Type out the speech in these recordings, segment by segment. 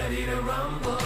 ready to rumble.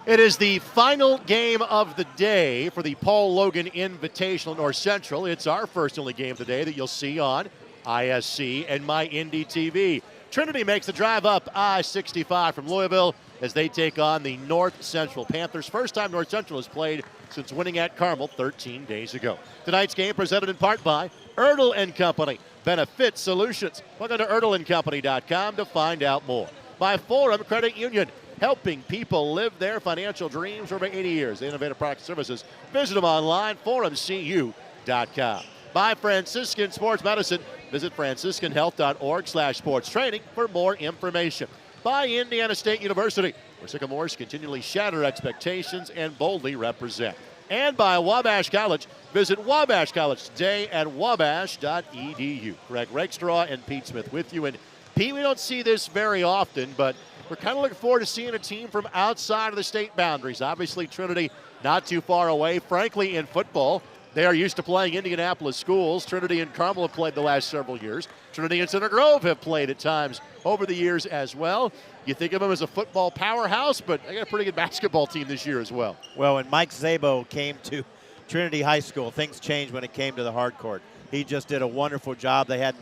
It is the final game of the day for the Paul Logan Invitational North Central. It's our first and only game of the day that you'll see on ISC and My Indy TV. Trinity makes the drive up I-65 from Louisville as they take on the North Central Panthers. First time North Central has played since winning at Carmel 13 days ago. Tonight's game presented in part by Erdl & Company, Benefit Solutions. Log on to erdlandcompany.com to find out more. By Forum Credit Union, helping people live their financial dreams for over 80 years. Innovative product services. Visit them online, forumcu.com. By Franciscan Sports Medicine. Visit franciscanhealth.org/sports training for more information. By Indiana State University, where Sycamores continually shatter expectations and boldly represent. And by Wabash College. Visit Wabash College today at wabash.edu. Greg Rakestraw and Pete Smith with you. And Pete, we don't see this very often, but we're kind of looking forward to seeing a team from outside of the state boundaries. Obviously, Trinity not too far away. Frankly, in football, they are used to playing Indianapolis schools. Trinity and Carmel have played the last several years. Trinity and Center Grove have played at times over the years as well. You think of them as a football powerhouse, but they got a pretty good basketball team this year as well. Well, when Mike Szabo came to Trinity High School, things changed when it came to the hard court. He just did a wonderful job. They'd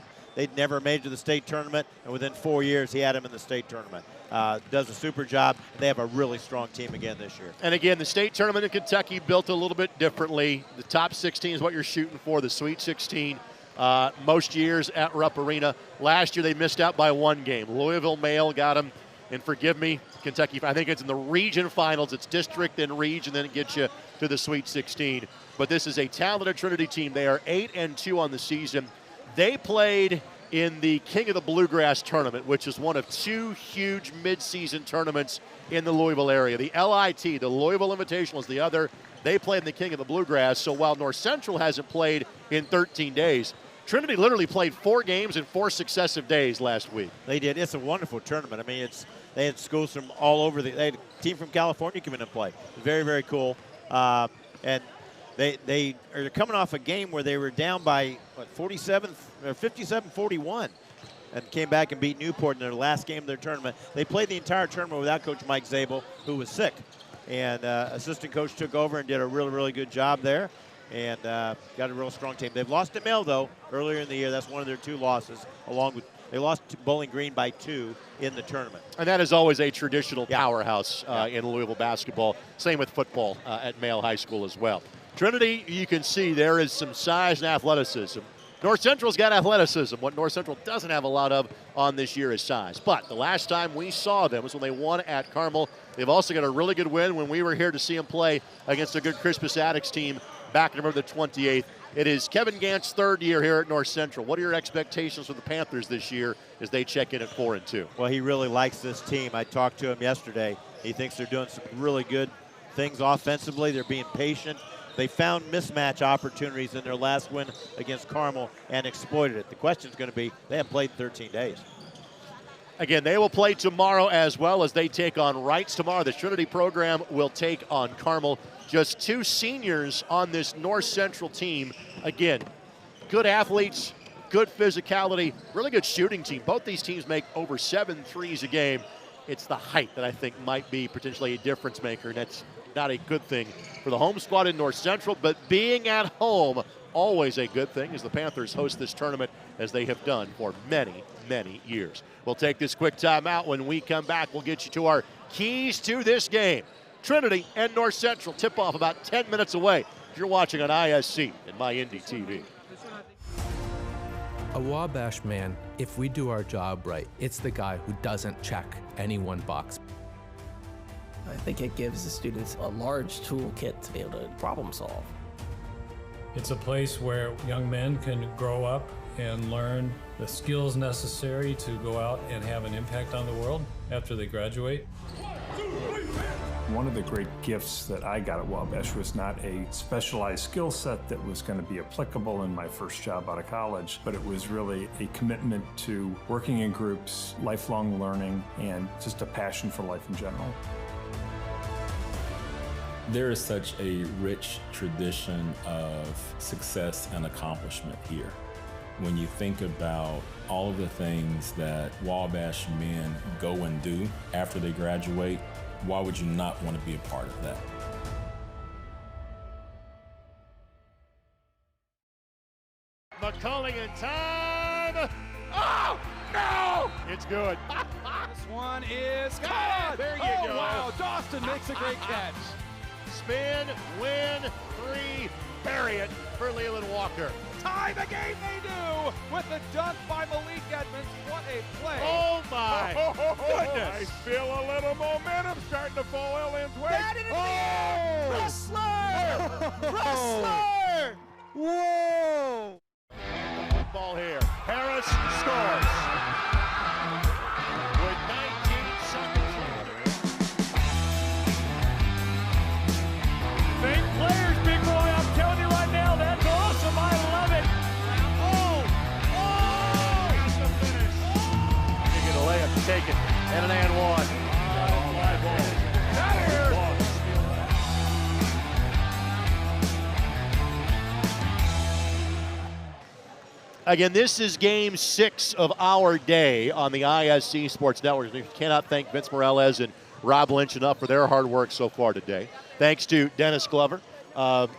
never made it to the state tournament, and within 4 years, he had them in the state tournament. Does a super job. They have a really strong team again this year. And again, the state tournament in Kentucky built a little bit differently. The top 16 is what you're shooting for, the Sweet 16. Most years at Rupp Arena. Last year, they missed out by one game. Louisville Male got them, and forgive me, Kentucky, I think it's in the region finals. It's district and region, then it gets you to the Sweet 16. But this is a talented Trinity team. They are 8-2 on the season. They played in the King of the Bluegrass tournament, which is one of two huge midseason tournaments in the Louisville area. The LIT, the Louisville Invitational, is the other. They played in the King of the Bluegrass, so while North Central hasn't played in 13 days, Trinity literally played 4 games in 4 successive days last week. They did. It's a wonderful tournament. I mean, they had schools from all over. They had a team from California come in and play. Very, very cool. And they are coming off a game where they were down by, 57-41, and came back and beat Newport in their last game of their tournament. They played the entire tournament without Coach Mike Szabo, who was sick. And assistant coach took over and did a really, really good job there, and got a real strong team. They've lost to Mel, though, earlier in the year. That's one of their 2 losses, along with they lost to Bowling Green by 2 in the tournament. And that is always a traditional powerhouse in Louisville basketball. Same with football at Male High School as well. Trinity, you can see there is some size and athleticism. North Central's got athleticism. What North Central doesn't have a lot of on this year is size. But the last time we saw them was when they won at Carmel. They've also got a really good win when we were here to see them play against a good Crispus Attucks team back November the 28th. It is Kevin Gantt's 3rd year here at North Central. What are your expectations for the Panthers this year as they check in at 4-2? Well, he really likes this team. I talked to him yesterday. He thinks they're doing some really good things offensively. They're being patient. They found mismatch opportunities in their last win against Carmel and exploited it. The question is going to be, they haven't played in 13 days. Again, they will play tomorrow as well as they take on Wrights tomorrow. The Trinity program will take on Carmel. Just 2 seniors on this North Central team. Again, good athletes, good physicality, really good shooting team. Both these teams make over 7 threes a game. It's the height that I think might be potentially a difference maker, and that's not a good thing for the home squad in North Central, but being at home, always a good thing as the Panthers host this tournament as they have done for many, many years. We'll take this quick timeout. When we come back, we'll get you to our keys to this game. Trinity and North Central tip-off about 10 minutes away. You're watching on ISC and My Indy TV. A Wabash man, if we do our job right, it's the guy who doesn't check any one box. I think it gives the students a large toolkit to be able to problem solve. It's a place where young men can grow up and learn the skills necessary to go out and have an impact on the world after they graduate. One of the great gifts that I got at Wabash was not a specialized skill set that was going to be applicable in my first job out of college, but it was really a commitment to working in groups, lifelong learning, and just a passion for life in general. There is such a rich tradition of success and accomplishment here. When you think about all of the things that Wabash men go and do after they graduate, why would you not want to be a part of that? McCully in time. Oh, no! It's good. This one is good. There you go. Wow, Dawson makes a great catch. Spin, win, 3, bury it for Leland Walker. Tie the game they do with the dunk by Malik Edmonds. What a play. Oh my goodness. I feel a little momentum starting to fall Ellen's way. Wrestler! Wrestler! Whoa! Ball here. Harris scores. With 19 seconds remaining. Fake players, big boy. I'm telling you right now, that's awesome. I love it. That's the finish. You get a layup taken and an and one. Again, this is game 6 of our day on the ISC Sports Network. We cannot thank Vince Morales and Rob Lynch enough for their hard work so far today. Thanks to Dennis Glover,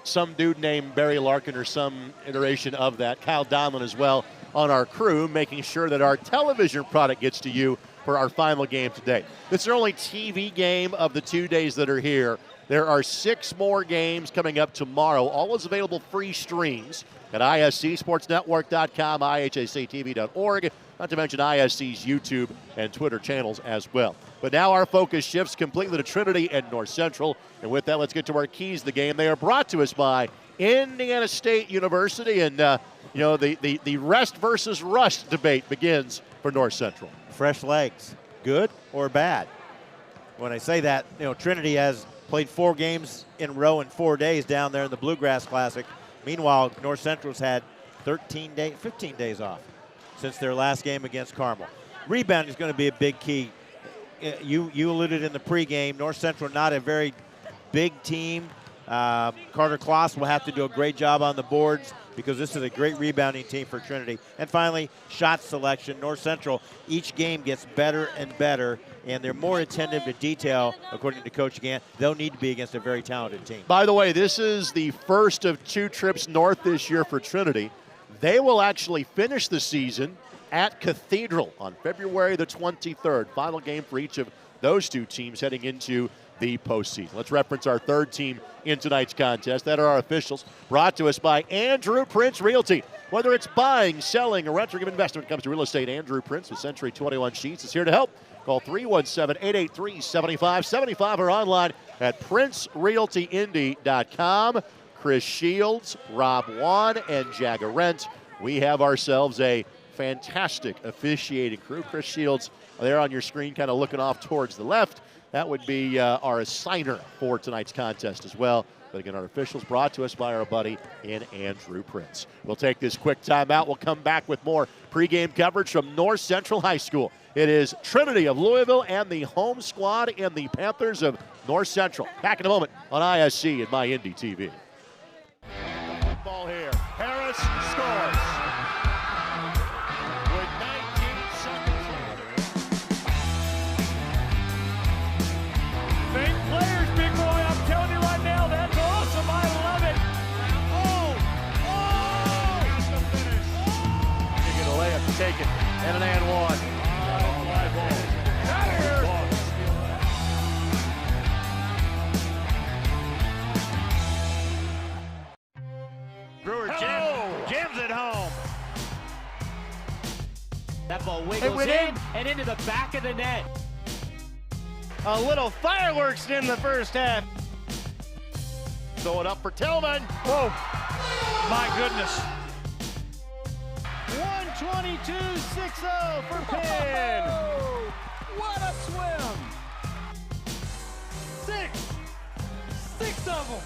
some dude named Barry Larkin or some iteration of that, Kyle Donlin as well on our crew, making sure that our television product gets to you for our final game today. This is our only TV game of the 2 days that are here. There are 6 more games coming up tomorrow. All is available free streams at iscsportsnetwork.com, ihactv.org, not to mention ISC's YouTube and Twitter channels as well. But now our focus shifts completely to Trinity and North Central. And with that, let's get to our keys to the game. They are brought to us by Indiana State University. And, the rest versus rust debate begins for North Central. Fresh legs, good or bad? When I say that, Trinity has played 4 games in a row in 4 days down there in the Bluegrass Classic. Meanwhile, North Central's had 15 days off since their last game against Carmel. Rebounding is going to be a big key. You alluded in the pregame, North Central not a very big team. Carter Kloss will have to do a great job on the boards because this is a great rebounding team for Trinity. And finally, shot selection. North Central, each game gets better and better, and they're more attentive to detail, according to Coach Gant. They'll need to be against a very talented team. By the way, this is the first of 2 trips north this year for Trinity. They will actually finish the season at Cathedral on February the 23rd. Final game for each of those 2 teams heading into the postseason. Let's reference our 3rd team in tonight's contest. That are our officials, brought to us by Andrew Prince Realty. Whether it's buying, selling, or renting of investment when it comes to real estate, Andrew Prince with Century 21 Sheets is here to help. Call 317-883-7575 or online at princerealtyindy.com. Chris Shields, Rob Wan, and Jagger Rent. We have ourselves a fantastic officiating crew. Chris Shields there on your screen kind of looking off towards the left. That would be our assigner for tonight's contest as well. But again, our officials brought to us by our buddy in Andrew Prince. We'll take this quick timeout. We'll come back with more pregame coverage from North Central High School. It is Trinity of Louisville and the home squad and the Panthers of North Central. Back in a moment on ISC and My Indy TV. Ball here. Harris scores. With 19 seconds left. Fake players, big boy. I'm telling you right now, that's awesome. I love it. That's the finish. You get a layup to take it. And an and one. Brewer jams it home. That ball wiggles in and into the back of the net. A little fireworks in the first half. Throw it up for Tillman. Whoa, my goodness. 122-6-0 for Penn. What a swim. Six of them.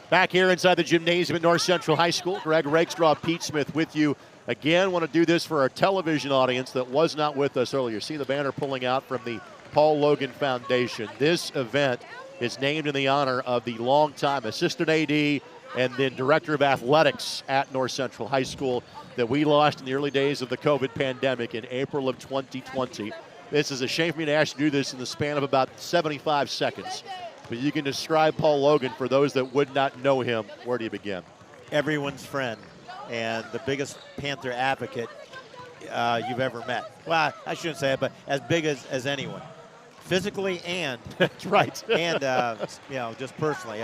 Back here inside the gymnasium at North Central High School, Greg Rakestraw, Pete Smith with you. Again, want to do this for our television audience that was not with us earlier. See the banner pulling out from the Paul Logan Foundation. This event is named in the honor of the longtime assistant AD and then director of athletics at North Central High School that we lost in the early days of the COVID pandemic in April of 2020. This is a shame for me to ask you to do this in the span of about 75 seconds. But you can describe Paul Logan for those that would not know him. Where do you begin? Everyone's friend and the biggest Panther advocate you've ever met. Well, I shouldn't say it, but as big as anyone. Physically and That's right. and just personally.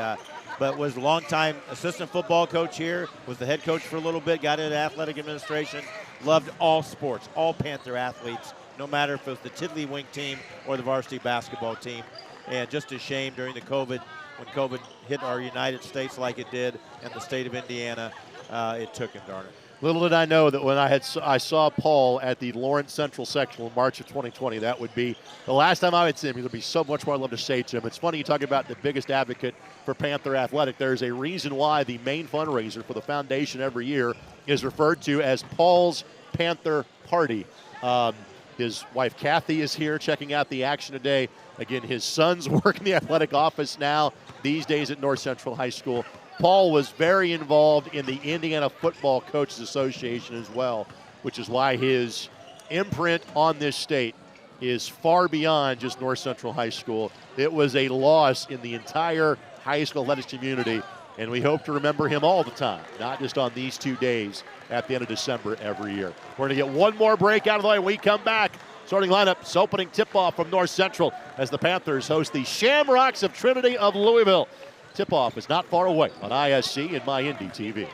But was a longtime assistant football coach here, was the head coach for a little bit, got into athletic administration, loved all sports, all Panther athletes, no matter if it was the Tiddlywink team or the varsity basketball team. And just a shame during the when COVID hit our United States like it did and the state of Indiana, it took him, darn it. Little did I know that when I saw Paul at the Lawrence Central Sectional in March of 2020, that would be the last time I would see him. There would be so much more I'd love to say to him. It's funny you talk about the biggest advocate for Panther Athletic. There's a reason why the main fundraiser for the foundation every year is referred to as Paul's Panther Party. His wife Kathy is here checking out the action today. Again, his sons work in the athletic office now, these days at North Central High School. Paul was very involved in the Indiana Football Coaches Association as well, which is why his imprint on this state is far beyond just North Central High School. It was a loss in the entire high school athletics community, and we hope to remember him all the time, not just on these 2 days at the end of December every year. We're going to get one more break out of the way when we come back. Starting lineup, opening tip-off from North Central as the Panthers host the Shamrocks of Trinity of Louisville. Tip-off is not far away on ISC and My Indy TV.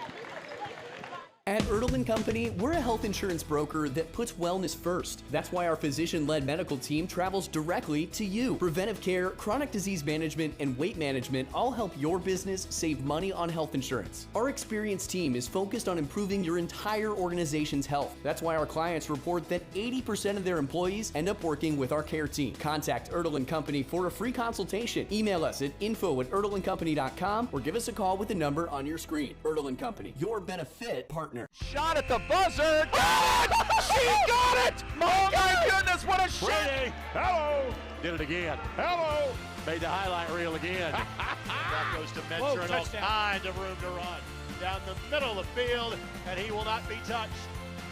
At Erdl & Company, we're a health insurance broker that puts wellness first. That's why our physician-led medical team travels directly to you. Preventive care, chronic disease management, and weight management all help your business save money on health insurance. Our experienced team is focused on improving your entire organization's health. That's why our clients report that 80% of their employees end up working with our care team. Contact Erdl & Company for a free consultation. Email us at info@erdlandcompany.com or give us a call with the number on your screen. Erdl & Company, your benefit partner. Shot at the buzzer. She got it! Oh my goodness, what a shot! Brady, hello! Did it again. Hello! Made the highlight reel again. That goes to Metzer and all kinds of room to run. Down the middle of the field, and he will not be touched.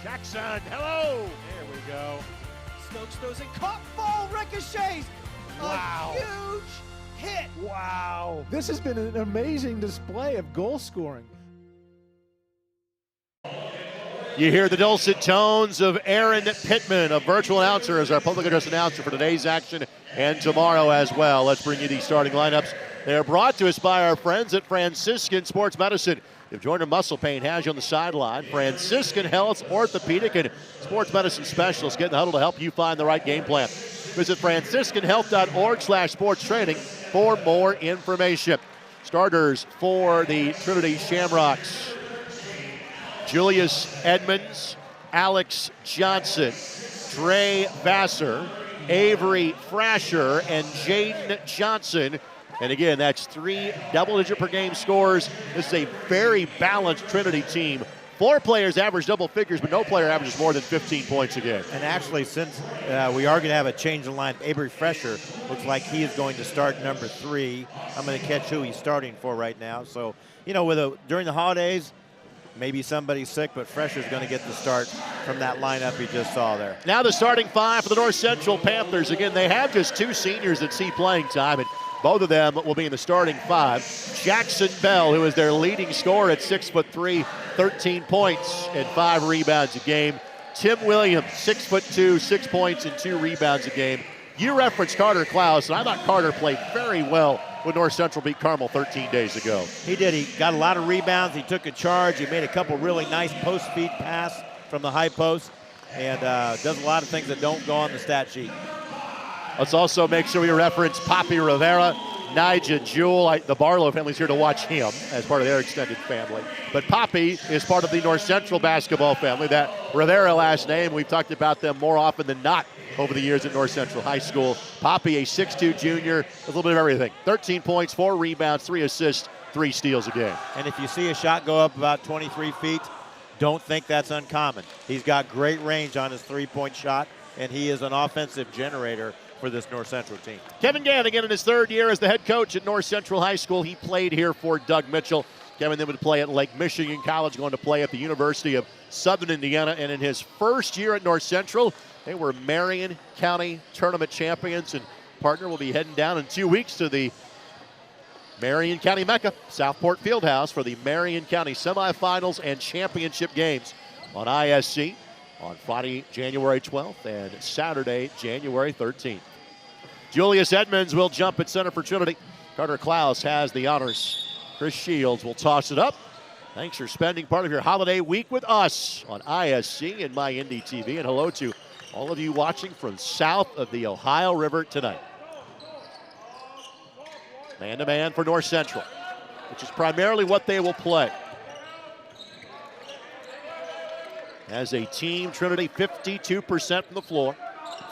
Jackson, hello! There we go. Stokes throws it, caught, ball ricochets. Wow. A huge hit. Wow. This has been an amazing display of goal scoring. You hear the dulcet tones of Aaron Pittman, a virtual announcer, as our public address announcer for today's action and tomorrow as well. Let's bring you the starting lineups. They are brought to us by our friends at Franciscan Sports Medicine. If joint or muscle pain has you on the sideline, Franciscan Health's orthopedic and sports medicine specialists get in the huddle to help you find the right game plan. Visit franciscanhealth.org/sports training for more information. Starters for the Trinity Shamrocks: Julius Edmonds, Alex Johnson, Trey Vassar, Avery Frasher, and Jaden Johnson. And again, that's 3 double-digit per game scores. This is a very balanced Trinity team. 4 players average double figures, but no player averages more than 15 points a game. And actually, since we are going to have a change in line, Avery Fresher looks like he is going to start number 3. I'm going to catch who he's starting for right now. So, you know, during the holidays, maybe somebody's sick, but Fresher's going to get the start from that lineup he just saw there. Now the starting 5 for the North Central Panthers. Again, they have just 2 seniors that see playing time, and both of them will be in the starting 5. Jackson Bell, who is their leading scorer at 6'3", 13 points and 5 rebounds a game. Tim Williams, 6'2", 6 points and 2 rebounds a game. You referenced Carter Klaus, and I thought Carter played very well when North Central beat Carmel 13 days ago. He did. He got a lot of rebounds. He took a charge. He made a couple really nice post-feed pass from the high post, and does a lot of things that don't go on the stat sheet. Let's also make sure we reference Poppy Rivera, Nija Jewell. The Barlow family's here to watch him as part of their extended family. But Poppy is part of the North Central basketball family. That Rivera last name, we've talked about them more often than not over the years at North Central High School. Poppy, a 6'2 junior, a little bit of everything. 13 points, 4 rebounds, 3 assists, 3 steals a game. And if you see a shot go up about 23 feet, don't think that's uncommon. He's got great range on his 3-point shot, and he is an offensive generator for this North Central team. Kevin Gannigan in his 3rd year as the head coach at North Central High School. He played here for Doug Mitchell. Kevin then would play at Lake Michigan College, going to play at the University of Southern Indiana. And in his 1st year at North Central, they were Marion County Tournament champions. And partner will be heading down in 2 weeks to the Marion County Mecca, Southport Fieldhouse, for the Marion County semifinals and championship games on ISC on Friday, January 12th and Saturday, January 13th. Julius Edmonds will jump at center for Trinity. Carter Klaus has the honors. Chris Shields will toss it up. Thanks for spending part of your holiday week with us on ISC and My Indy TV. And hello to all of you watching from south of the Ohio River tonight. Man-to-man for North Central, which is primarily what they will play. As a team, Trinity 52% from the floor,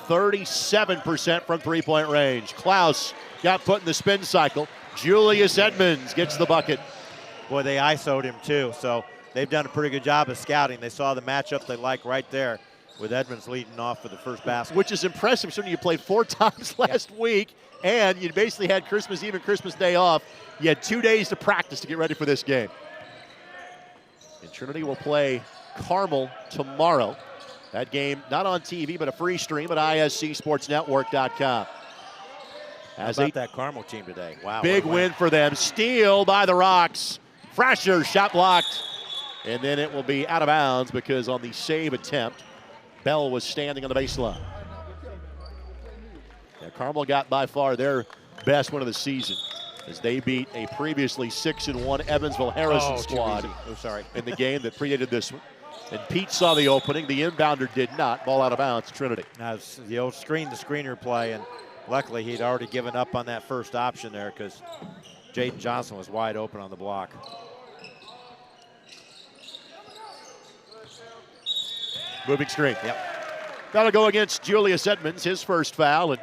37% from three-point range. Klaus got put in the spin cycle. Julius Edmonds gets the bucket. Boy, they ISO'd him too, so they've done a pretty good job of scouting. They saw the matchup they like right there with Edmonds leading off for the first basket. Which is impressive, considering you played 4 times last week, and you basically had Christmas Eve and Christmas Day off. You had 2 days to practice to get ready for this game. And Trinity will play Carmel tomorrow. That game not on TV, but a free stream at iscsportsnetwork.com. How about that Carmel team today? Wow. Big win for them. Steal by the Rocks. Frasher shot blocked. And then it will be out of bounds because on the save attempt, Bell was standing on the baseline. Yeah, Carmel got by far their best win of the season as they beat a previously 6-1 Evansville-Harrison squad in the game that predated this one. And Pete saw the opening. The inbounder did not. Ball out of bounds to Trinity. Now it's the old screen-to-screener play, and luckily he'd already given up on that first option there because Jaden Johnson was wide open on the block. Moving screen. Yep. That'll go against Julius Edmonds, his first foul, and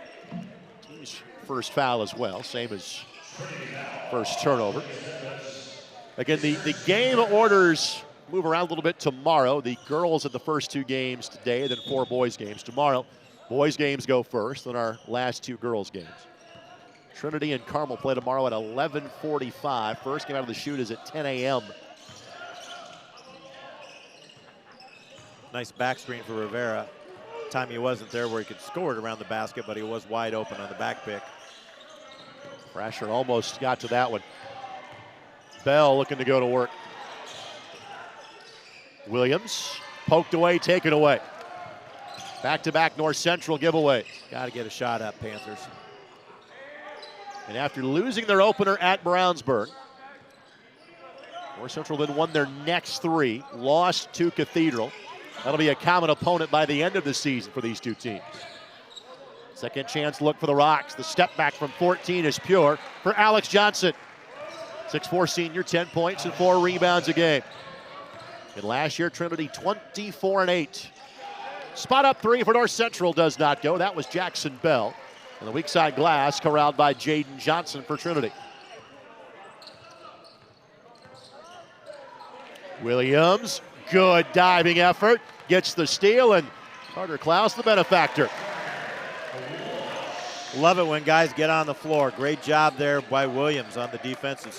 team's first foul as well, same as first turnover. Again, the game orders move around a little bit tomorrow. The girls at the first 2 games today, then 4 boys games tomorrow. Boys games go first, then our last 2 girls games. Trinity and Carmel play tomorrow at 11:45. First game out of the chute is at 10 a.m. Nice back screen for Rivera. Time he wasn't there where he could score it around the basket, but he was wide open on the back pick. Frasher almost got to that one. Bell looking to go to work. Williams poked away, taken away. Back-to-back North Central giveaway. Got to get a shot up, Panthers. And after losing their opener at Brownsburg, North Central then won their next 3, lost to Cathedral. That'll be a common opponent by the end of the season for these 2 teams. Second chance look for the Rocks. The step back from 14 is pure for Alex Johnson. 6'4 senior, 10 points and 4 rebounds a game. And last year, Trinity 24-8. Spot up three for North Central does not go. That was Jackson Bell. And the weak side glass corralled by Jaden Johnson for Trinity. Williams, good diving effort. Gets the steal, and Carter Klaus the benefactor. Love it when guys get on the floor. Great job there by Williams on the defensive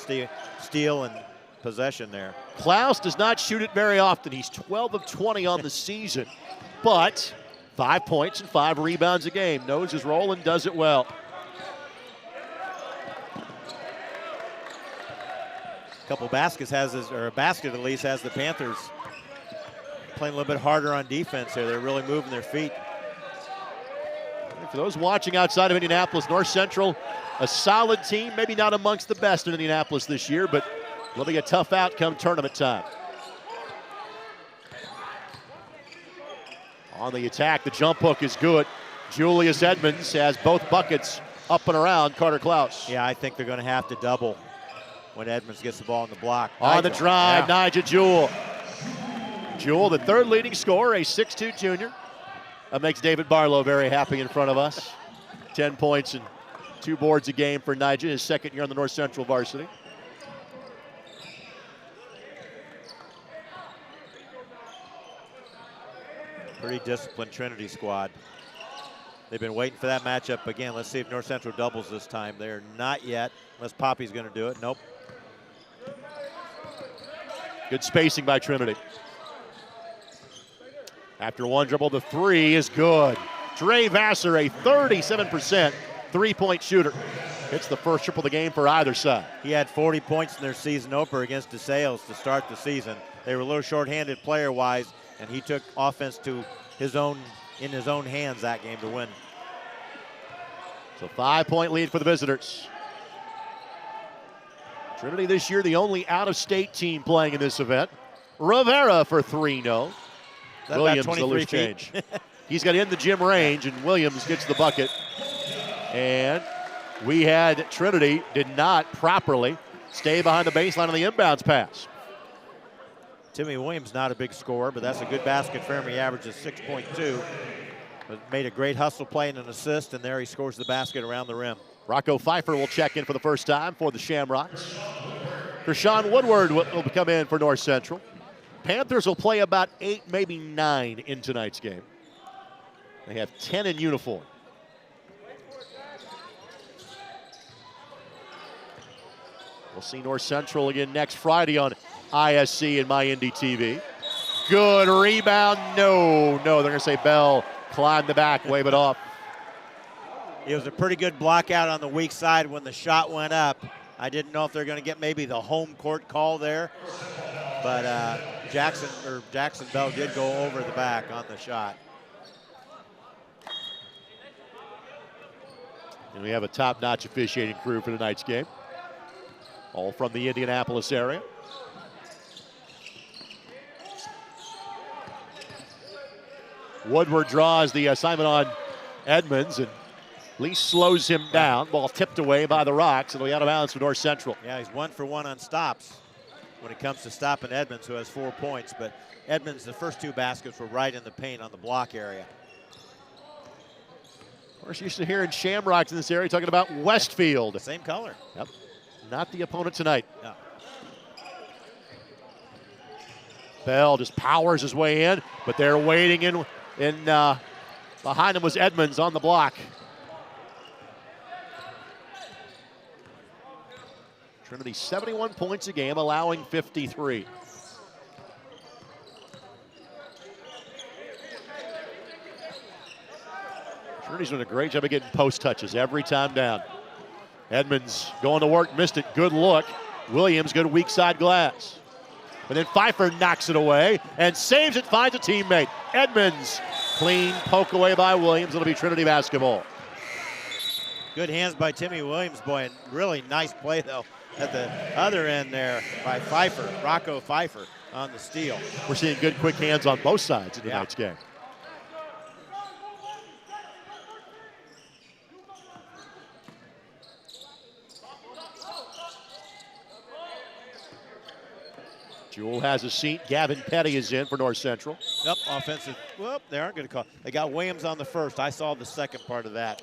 steal and possession there. Klaus does not shoot it very often. He's 12 of 20 on the season, but 5 points and 5 rebounds a game. Knows his role and does it well. A couple baskets or a basket at least has the Panthers playing a little bit harder on defense here. They're really moving their feet. For those watching outside of Indianapolis, North Central, a solid team, maybe not amongst the best in Indianapolis this year, but will be a tough outcome tournament time. On the attack, the jump hook is good. Julius Edmonds has both buckets up and around Carter Klaus. Yeah, I think they're going to have to double when Edmonds gets the ball on the block. On the drive, yeah. Nigel Jewell. Jewell, the third leading scorer, a 6'2 junior. That makes David Barlow very happy in front of us. 10 points and 2 boards a game for Nigel, his second year on the North Central varsity. Pretty disciplined Trinity squad. They've been waiting for that matchup again. Let's see if North Central doubles this time. They're not yet, unless Poppy's going to do it. Nope. Good spacing by Trinity. After one dribble, the three is good. Dre Vassar, a 37% three-point shooter. Hits the first triple of the game for either side. He had 40 points in their season opener against DeSales to start the season. They were a little short-handed player-wise, and he took offense in his own hands that game to win. So 5-point lead for the visitors. Trinity this year, the only out-of-state team playing in this event. Rivera for three, no. Williams, the loose change. He's got in the gym range, and Williams gets the bucket. And we had Trinity did not properly stay behind the baseline on the inbounds pass. Timmy Williams not a big scorer, but that's a good basket for him. He averages 6.2. Made a great hustle play and an assist, and there he scores the basket around the rim. Rocco Pfeiffer will check in for the first time for the Shamrocks. Krishawn Woodward will come in for North Central. Panthers will play about 8, maybe 9 in tonight's game. They have 10 in uniform. We'll see North Central again next Friday on ISC and MyNDTV. Good rebound. No, they're going to say Bell climbed the back, wave it off. It was a pretty good block out on the weak side when the shot went up. I didn't know if they're going to get maybe the home court call there, but Jackson Bell did go over the back on the shot. And we have a top-notch officiating crew for tonight's game, all from the Indianapolis area. Woodward draws the assignment on Edmonds, and at least slows him down. Ball tipped away by the Rocks. It'll be out of bounds for North Central. Yeah, he's 1 for 1 on stops when it comes to stopping Edmonds, who has 4 points. But Edmonds, the first 2 baskets were right in the paint on the block area. Of course, used to hear in Shamrocks in this area talking about Westfield. Same color. Yep. Not the opponent tonight. No. Bell just powers his way in, but they're waiting in behind him was Edmonds on the block. Trinity 71 points a game, allowing 53. Trinity's doing a great job of getting post touches every time down. Edmonds going to work, missed it, good look. Williams, good weak side glass. But then Pfeiffer knocks it away and saves it, finds a teammate. Edmonds, clean poke away by Williams. It'll be Trinity basketball. Good hands by Timmy Williams, boy, and really nice play, though, at the other end there by Pfeiffer, Rocco Pfeiffer on the steal. We're seeing good quick hands on both sides in tonight's game. Jewell has a seat. Gavin Petty is in for North Central. Yep, offensive. Whoop, they aren't going to call. They got Williams on the first. I saw the second part of that.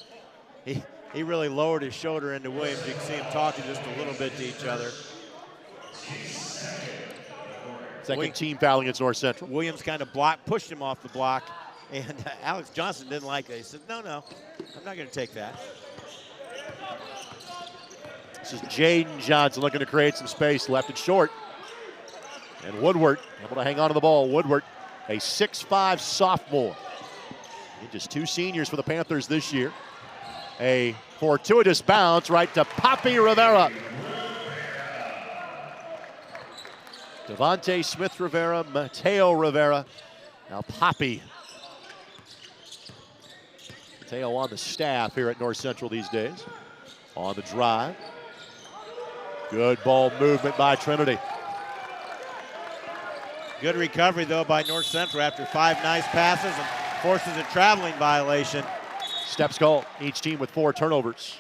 He really lowered his shoulder into Williams. You can see him talking just a little bit to each other. Second team foul against North Central. Williams kind of pushed him off the block, and Alex Johnson didn't like it. He said, no, I'm not going to take that. This is Jaden Johnson looking to create some space, left it short. And Woodward able to hang on to the ball. Woodward, a 6'5" sophomore. Just 2 seniors for the Panthers this year. A fortuitous bounce right to Papi Rivera. Devontae Smith Rivera, Mateo Rivera. Now Papi. Mateo on the staff here at North Central these days. On the drive. Good ball movement by Trinity. Good recovery, though, by North Central after 5 nice passes and forces a traveling violation. Steps called. Each team with 4 turnovers.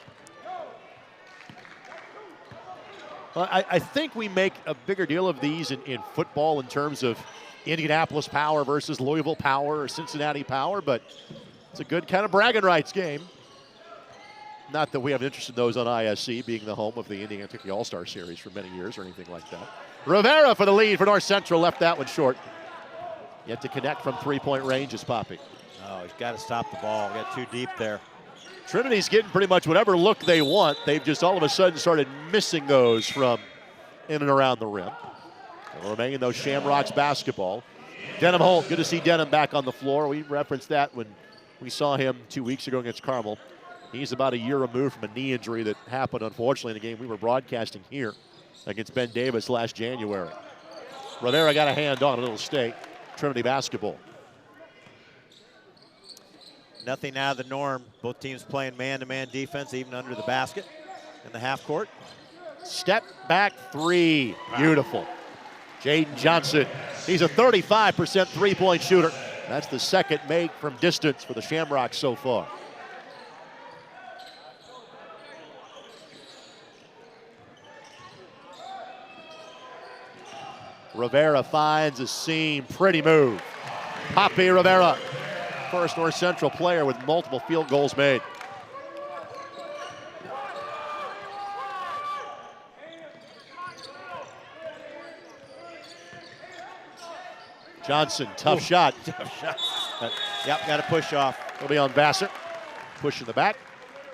Well, I think we make a bigger deal of these in football in terms of Indianapolis Power versus Louisville Power or Cincinnati Power, but it's a good kind of bragging rights game. Not that we have an interest in those on ISC, being the home of the Indiana Kentucky All-Star Series for many years or anything like that. Rivera for the lead for North Central, left that one short. Yet to connect from 3-point range is Papi. Oh, he's got to stop the ball. Got too deep there. Trinity's getting pretty much whatever look they want. They've just all of a sudden started missing those from in and around the rim. They'll remain those Shamrocks basketball. Denham Holt, good to see Denham back on the floor. We referenced that when we saw him 2 weeks ago against Carmel. He's about a year removed from a knee injury that happened, unfortunately, in a game we were broadcasting here against Ben Davis last January. Rivera got a hand on a little stake. Trinity basketball. Nothing out of the norm. Both teams playing man-to-man defense, even under the basket in the half court. Step back 3. Beautiful. Jaden Johnson. He's a 35% three-point shooter. That's the second make from distance for the Shamrocks so far. Rivera finds a seam. Pretty move. Papi Rivera. First North Central player with multiple field goals made. Johnson, tough shot. Tough shot. Yep, got to push off. It'll be on Vassar. Push in the back.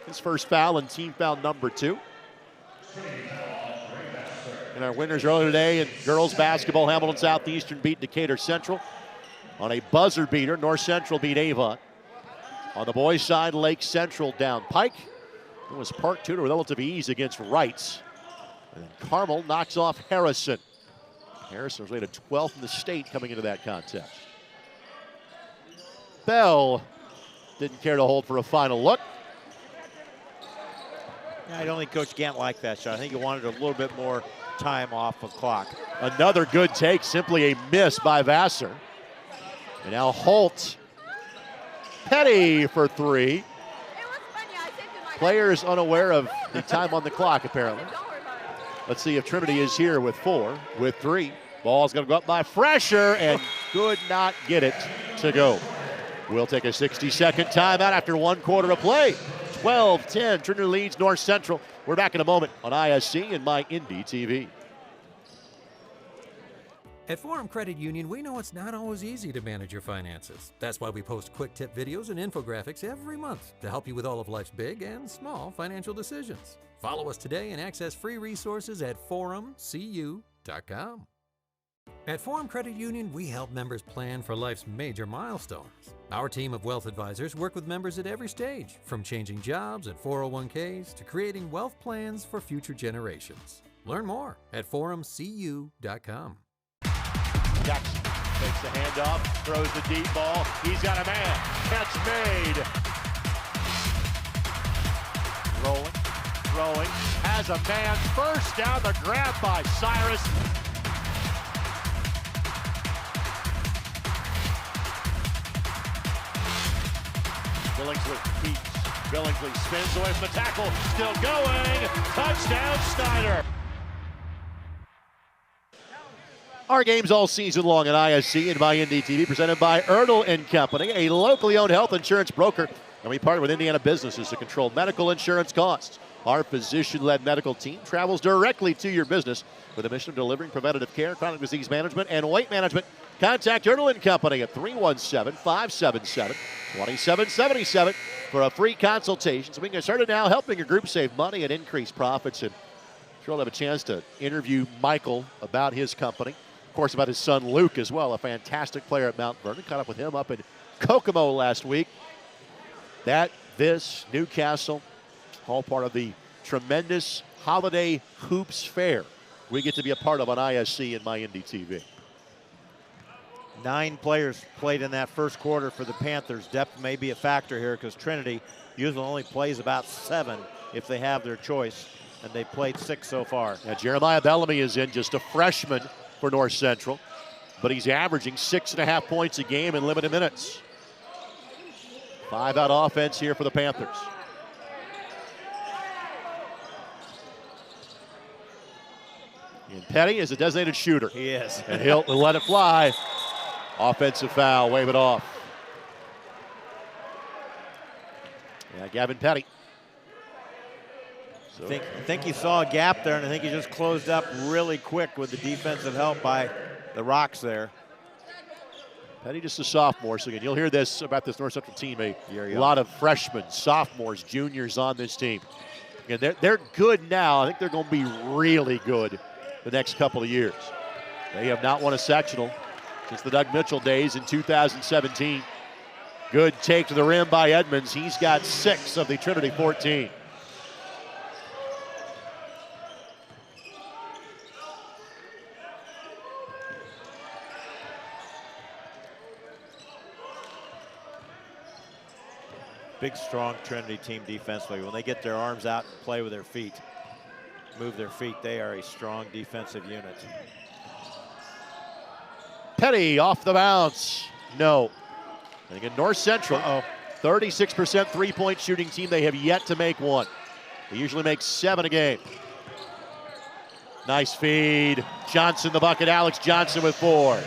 His first foul and team foul number 2. And our winners earlier today in girls basketball, Hamilton Southeastern beat Decatur Central. On a buzzer beater, North Central beat Avon. On the boys' side, Lake Central down Pike. It was Park 2 to relative ease against Wrights. And then Carmel knocks off Harrison. Harrison was rated 12th in the state coming into that contest. Bell didn't care to hold for a final look. I don't think Coach Gant liked that shot. I think he wanted a little bit more time off the clock. Another good take, simply a miss by Vassar. And now Holt. Petty for 3. Players unaware of the time on the clock, apparently. Let's see if Trinity is here with 4, with 3. Ball's going to go up by Fresher and could not get it to go. We'll take a 60-second timeout after 1 quarter of play. 12-10, Trinity leads North Central. We're back in a moment on ISC and My Indy TV. At Forum Credit Union, we know it's not always easy to manage your finances. That's why we post quick tip videos and infographics every month to help you with all of life's big and small financial decisions. Follow us today and access free resources at forumcu.com. At Forum Credit Union, we help members plan for life's major milestones. Our team of wealth advisors work with members at every stage, from changing jobs and 401ks to creating wealth plans for future generations. Learn more at forumcu.com. Jackson takes the handoff, throws the deep ball. He's got a man. Catch made. Rolling, throwing, has a man. First down, the grab by Cyrus. Billingsley keeps. Billingsley spins away from the tackle. Still going. Touchdown, Snyder. Our games all season long at ISC and by NDTV, presented by Erdl & Company, a locally owned health insurance broker. And we partner with Indiana businesses to control medical insurance costs. Our physician-led medical team travels directly to your business with a mission of delivering preventative care, chronic disease management, and weight management. Contact Erdl & Company at 317-577-2777 for a free consultation. So we can get started now helping your group save money and increase profits. And sure we'll have a chance to interview Michael about his company. Of course, about his son Luke as well, a fantastic player at Mount Vernon. Caught up with him up in Kokomo last week. This, Newcastle, all part of the tremendous holiday hoops fair we get to be a part of on ISC and MyNDTV. 9 players played in that first quarter for the Panthers. Depth may be a factor here because Trinity usually only plays about 7 if they have their choice, and they played 6 so far. Now, Jeremiah Bellamy is in, just a freshman for North Central, but he's averaging 6.5 points a game in limited minutes. 5-out offense here for the Panthers. And Petty is a designated shooter. He is. And he'll let it fly. Offensive foul, wave it off. Yeah, Gavin Petty. So. I think he saw a gap there, and I think he just closed up really quick with the defensive help by the Rocks there. Petty just a sophomore, so again, you'll hear this about this North Central team. A lot of freshmen, sophomores, juniors on this team. Again, they're good now. I think they're going to be really good the next couple of years. They have not won a sectional since the Doug Mitchell days in 2017. Good take to the rim by Edmonds. He's got 6 of the Trinity 14. Big, strong Trinity team defensively. When they get their arms out and play with their feet, move their feet, they are a strong defensive unit. Petty off the bounce. No. And again, North Central, 36% three-point shooting team. They have yet to make one. They usually make 7 a game. Nice feed. Johnson the bucket. Alex Johnson with 4.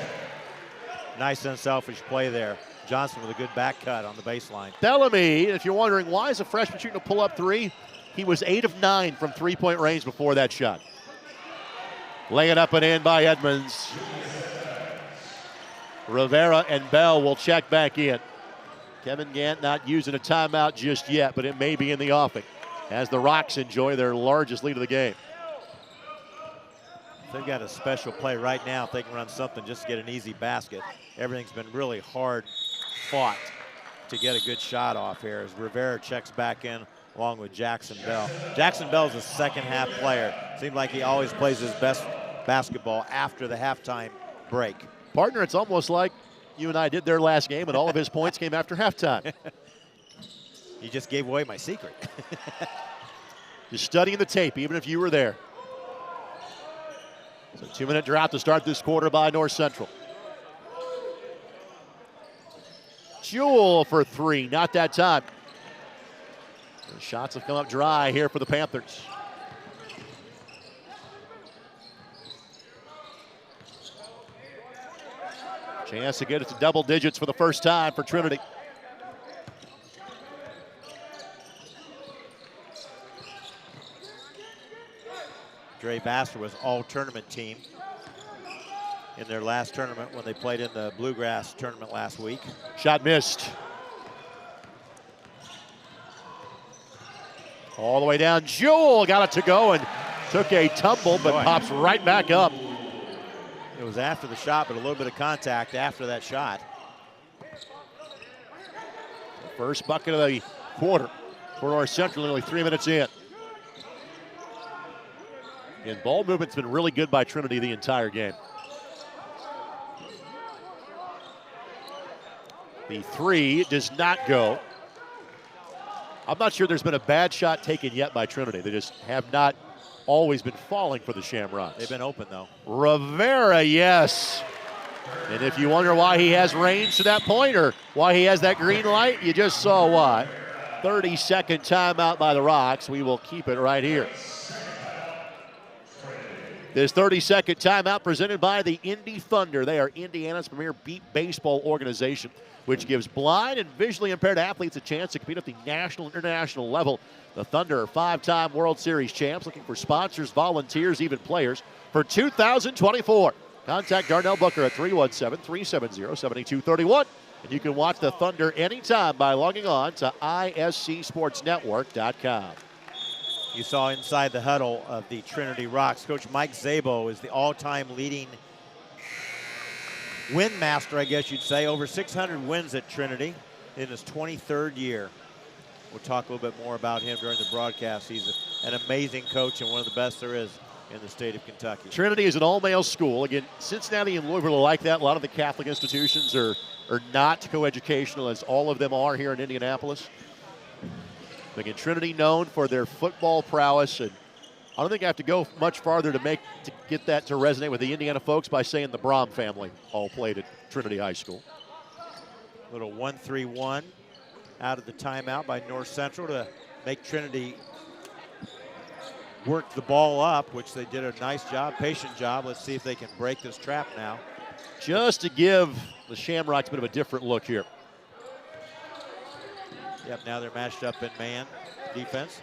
Nice unselfish play there. Johnson with a good back cut on the baseline. Bellamy, if you're wondering why is a freshman shooting a pull-up 3, he was 8 of 9 from three-point range before that shot. Lay it up and in by Edmonds. Rivera and Bell will check back in. Kevin Gant not using a timeout just yet, but it may be in the offing as the Rocks enjoy their largest lead of the game. They've got a special play right now if they can run something just to get an easy basket. Everything's been really hard fought to get a good shot off here as Rivera checks back in along with Jackson Bell. Jackson Bell's a second-half player. Seems like he always plays his best basketball after the halftime break. Partner, it's almost like you and I did their last game, and all of his points came after halftime. You just gave away my secret. Just studying the tape, even if you were there. So 2-minute drought to start this quarter by North Central. Jewell for 3, not that time. The shots have come up dry here for the Panthers. Chance to get it to double digits for the first time for Trinity. Dre Vassar was all-tournament team in their last tournament when they played in the Bluegrass tournament last week. Shot missed. All the way down. Jewell got it to go and took a tumble, but pops right back up. It was after the shot, but a little bit of contact after that shot. The first bucket of the quarter for North Central, nearly 3 minutes in. And ball movement's been really good by Trinity the entire game. The 3 does not go. I'm not sure there's been a bad shot taken yet by Trinity. They just have not always been falling for the Shamrocks. They've been open, though. Rivera, yes. And if you wonder why he has range to that point or why he has that green light, you just saw why. 30-second timeout by the Rocks. We will keep it right here. This 30-second timeout presented by the Indy Thunder. They are Indiana's premier beat baseball organization, which gives blind and visually impaired athletes a chance to compete at the national and international level. The Thunder are 5-time World Series champs, looking for sponsors, volunteers, even players for 2024. Contact Darnell Booker at 317-370-7231. And you can watch the Thunder anytime by logging on to iscsportsnetwork.com. You saw inside the huddle of the Trinity Rocks, Coach Mike Szabo is the all-time leading win master, I guess you'd say. Over 600 wins at Trinity in his 23rd year. We'll talk a little bit more about him during the broadcast. He's an amazing coach and one of the best there is in the state of Kentucky. Trinity is an all-male school. Again, Cincinnati and Louisville are like that. A lot of the Catholic institutions are not coeducational, as all of them are here in Indianapolis. Again, Trinity known for their football prowess, and I don't think I have to go much farther to get that to resonate with the Indiana folks by saying the Brom family all played at Trinity High School. Little 1-3-1 out of the timeout by North Central to make Trinity work the ball up, which they did a nice job, patient job. Let's see if they can break this trap now. Just to give the Shamrocks a bit of a different look here. Yep, now they're matched up in man defense.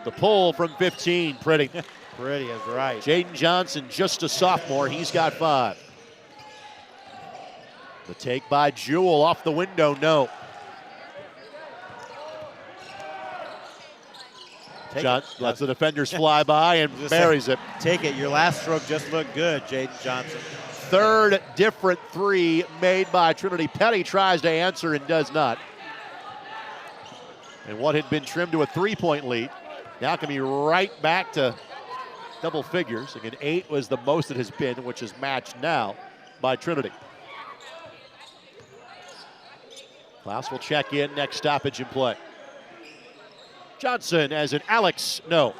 The pull from 15, Pretty. Pretty is right. Jaden Johnson, just a sophomore, he's got 5. The take by Jewell off the window, no. John lets the defenders fly by and buries it. Take it, your last stroke just looked good, Jaden Johnson. Third different 3 made by Trinity. Petty tries to answer and does not. And what had been trimmed to a 3-point lead now can be right back to double figures. Again, 8 was the most it has been, which is matched now by Trinity. Klaus will check in, next stoppage in play. Johnson as an Alex, no.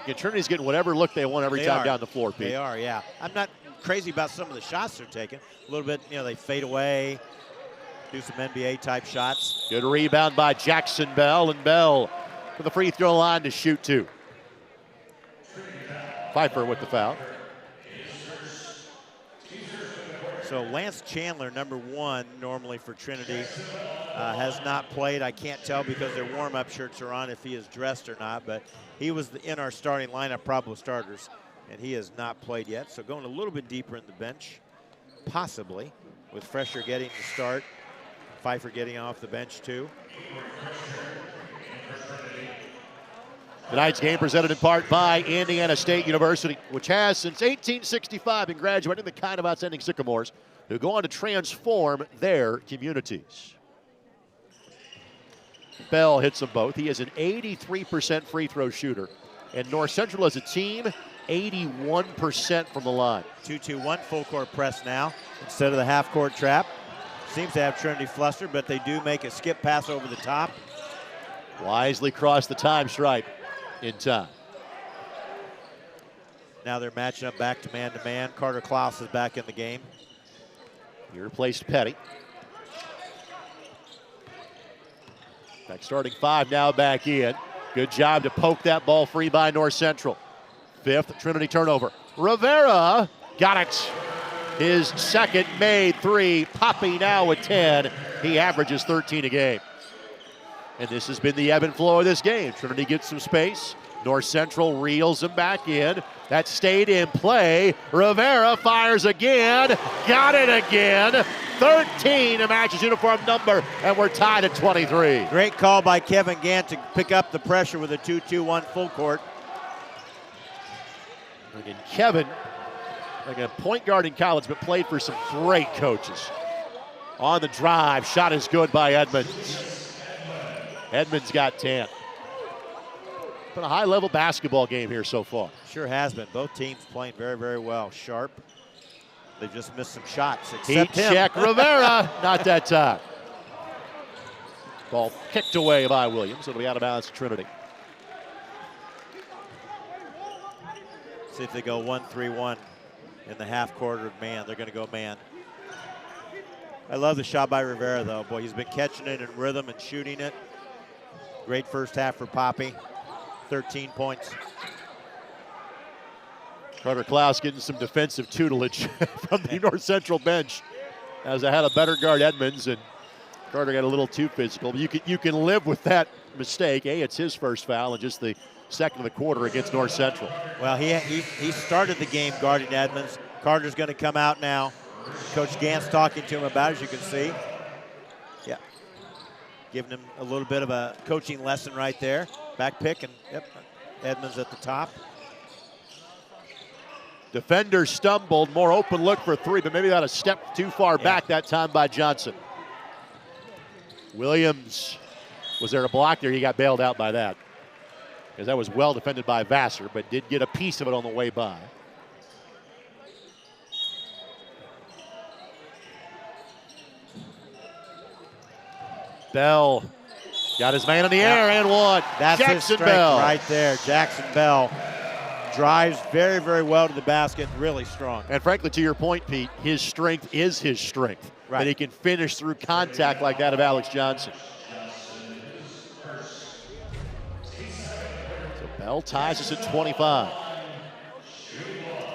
Again, Trinity's getting whatever look they want every time down the floor, Pete. They are, yeah. I'm not crazy about some of the shots they're taking. A little bit, they fade away, do some NBA-type shots. Good rebound by Jackson Bell, and Bell to the free throw line to shoot 2. Pfeiffer with the foul. So Lance Chandler, number 1, normally for Trinity, has not played. I can't tell because their warm-up shirts are on if he is dressed or not, but he was in our starting lineup, probable starters, and he has not played yet. So going a little bit deeper in the bench, possibly, with Fresher getting to start. Pfeiffer getting off the bench too. Tonight's game presented in part by Indiana State University, which has since 1865 been graduating the kind of outstanding Sycamores who go on to transform their communities. Bell hits them both. He is an 83% free throw shooter. And North Central as a team, 81% from the line. 2-2-1 full court press now instead of the half court trap. Seems to have Trinity flustered, but they do make a skip pass over the top. Wisely cross the time stripe in time. Now they're matching up back to man. Carter Klaus is back in the game. He replaced Petty. Back starting 5 now back in. Good job to poke that ball free by North Central. 5th Trinity turnover. Rivera got it. His second made 3. Poppy now with 10. He averages 13 a game. And this has been the ebb and flow of this game. Trinity gets some space. North Central reels him back in. That stayed in play. Rivera fires again. Got it again. 13 to match his uniform number, and we're tied at 23. Great call by Kevin Gant to pick up the pressure with a 2-2-1 full court. Again, Kevin, like a point guard in college, but played for some great coaches. On the drive, shot is good by Edmonds. Edmonds got 10. Been a high-level basketball game here so far. Sure has been. Both teams playing very, very well. Sharp. They've just missed some shots. Heat check Rivera. Not that time. Ball kicked away by Williams. It'll be out of bounds to Trinity. See if they go 1-3-1 in the half quarter of man. They're going to go man. I love the shot by Rivera, though. Boy, he's been catching it in rhythm and shooting it. Great first half for Poppy. 13 points. Carter Klaus getting some defensive tutelage from the North Central bench, as I had a better guard Edmonds, and Carter got a little too physical. But you can live with that mistake. It's his first foul, and just the second of the quarter against North Central. Well, he started the game guarding Edmonds. Carter's going to come out now. Coach Gant's talking to him about it, as you can see. Yeah, giving him a little bit of a coaching lesson right there. Back pick, and yep, Edmonds at the top. Defender stumbled, more open look for three, but maybe got a step too far back that time by Johnson. Williams, was there a block there? He got bailed out by that, because that was well defended by Vassar, but did get a piece of it on the way by. Bell got his man in the air and one. That's Jackson his strength Bell right there. Jackson Bell drives very, very well to the basket, really strong. And frankly, to your point, Pete, his strength is his strength. Right. That he can finish through contact like that of Alex Johnson. So Bell ties us at 25.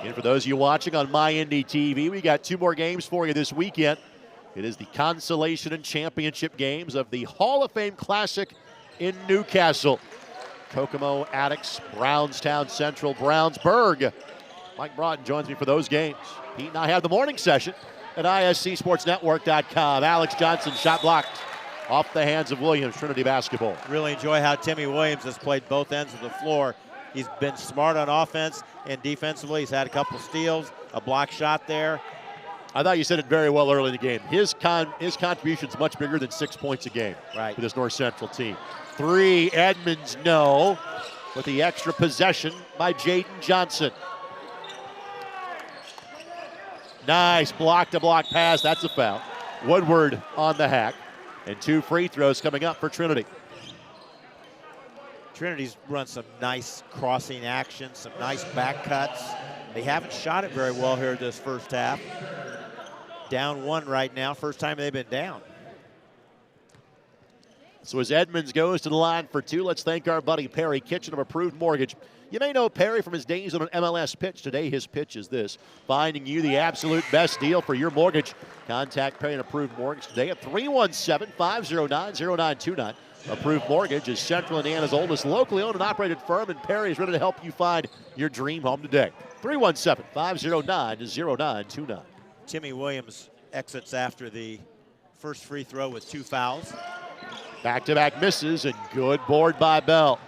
And for those of you watching on MyNDTV, we got 2 more games for you this weekend. It is the consolation and championship games of the Hall of Fame Classic in Newcastle. Kokomo Addicts, Brownstown Central, Brownsburg. Mike Broughton joins me for those games. Pete and I have the morning session at ISCSportsNetwork.com. Alex Johnson shot blocked off the hands of Williams, Trinity basketball. Really enjoy how Timmy Williams has played both ends of the floor. He's been smart on offense and defensively. He's had a couple steals, a block shot there. I thought you said it very well early in the game. His contribution is much bigger than 6 points a game for this North Central team. 3, Edmonds, no, with the extra possession by Jaden Johnson. Nice block-to-block pass. That's a foul. Woodward on the hack. And 2 free throws coming up for Trinity. Trinity's run some nice crossing action, some nice back cuts. They haven't shot it very well here this first half. Down 1 right now, first time they've been down. So as Edmonds goes to the line for 2, let's thank our buddy Perry Kitchen of Approved Mortgage. You may know Perry from his days on an MLS pitch. Today his pitch is this: finding you the absolute best deal for your mortgage. Contact Perry and Approved Mortgage today at 317-509-0929. Approved Mortgage is Central Indiana's oldest locally owned and operated firm, and Perry is ready to help you find your dream home today. 317-509-0929. Timmy Williams exits after the first free throw with 2 fouls. Back-to-back misses, and good board by Bell.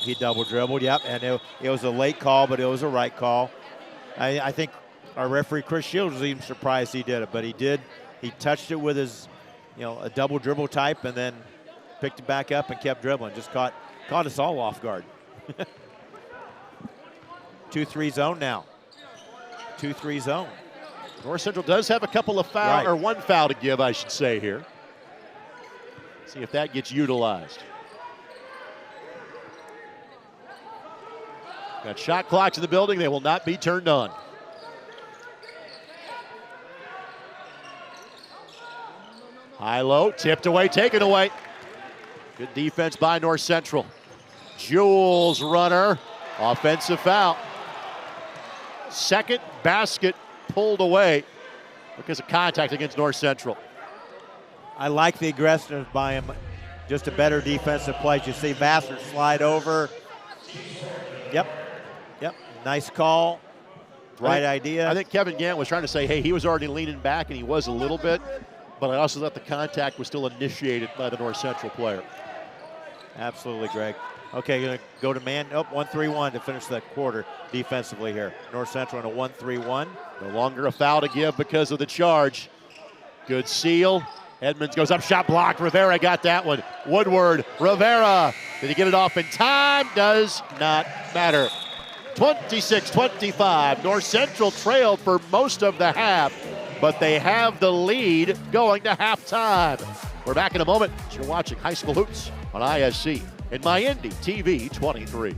He double dribbled, yep, and it was a late call, but it was a right call. I think our referee, Chris Shields, was even surprised he did it, but he did. He touched it with his, a double dribble type, and then picked it back up and kept dribbling. Just caught us all off guard. 2-3 zone now. 2-3 zone. North Central does have a couple of fouls, or 1 foul to give, I should say here. See if that gets utilized. Got shot clocks in the building. They will not be turned on. High-low, tipped away, taken away. Good defense by North Central. Jules runner, offensive foul. Second basket pulled away because of contact against North Central. I like the aggressiveness by him. Just a better defensive play. You see Vassar slide over. Yep. Nice call. Right idea. I think Kevin Gant was trying to say, hey, he was already leaning back, and he was a little bit, but I also thought the contact was still initiated by the North Central player. Absolutely, Greg. Okay, going to go to man. 1-3-1 to finish the quarter defensively here. North Central in a 1-3-1. No longer a foul to give because of the charge. Good seal. Edmonds goes up, shot blocked. Rivera got that one. Woodward, Rivera. Did he get it off in time? Does not matter. 26-25. North Central trailed for most of the half, but they have the lead going to halftime. We're back in a moment. You're watching High School Hoops on ISC and MyNDTV 23.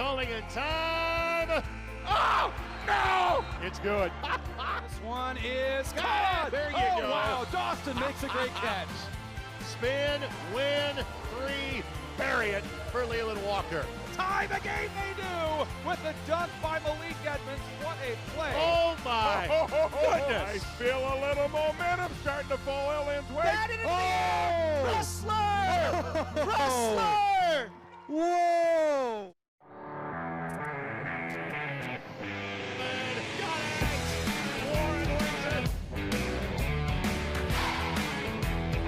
calling in time. Oh, no! It's good. This one is Got caught. it. There you oh, go. Wow, Dawson makes a great catch. Spin, win, 3, bury it for Leland Walker. Tie the game they do with the dunk by Malik Edmonds. What a play. Oh my goodness. I feel a little momentum starting to fall Ellen's way. Wrestler! Wrestler! Whoa!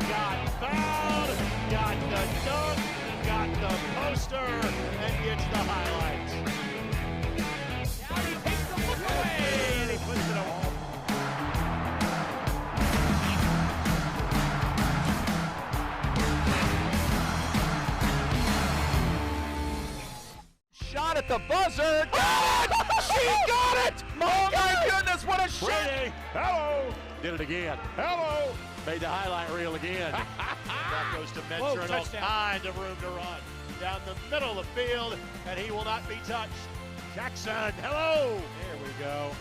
Got fouled, got the dunk, got the poster, and gets the highlights. Now he takes the look away, and he puts it home. Shot at the buzzer. She got it! Oh my goodness, what a shot! Hello! Did it again. Hello! Made the highlight reel again. That goes to Mentor and all kind of room to run. Down the middle of the field, and he will not be touched. Jackson, hello! There we go.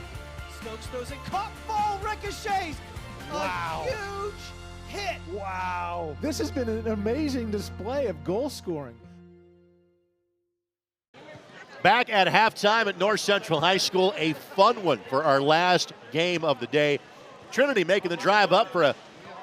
Stokes throws it, caught, ball ricochets. Wow. A huge hit. Wow. This has been an amazing display of goal scoring. Back at halftime at North Central High School, a fun one for our last game of the day. Trinity making the drive up for a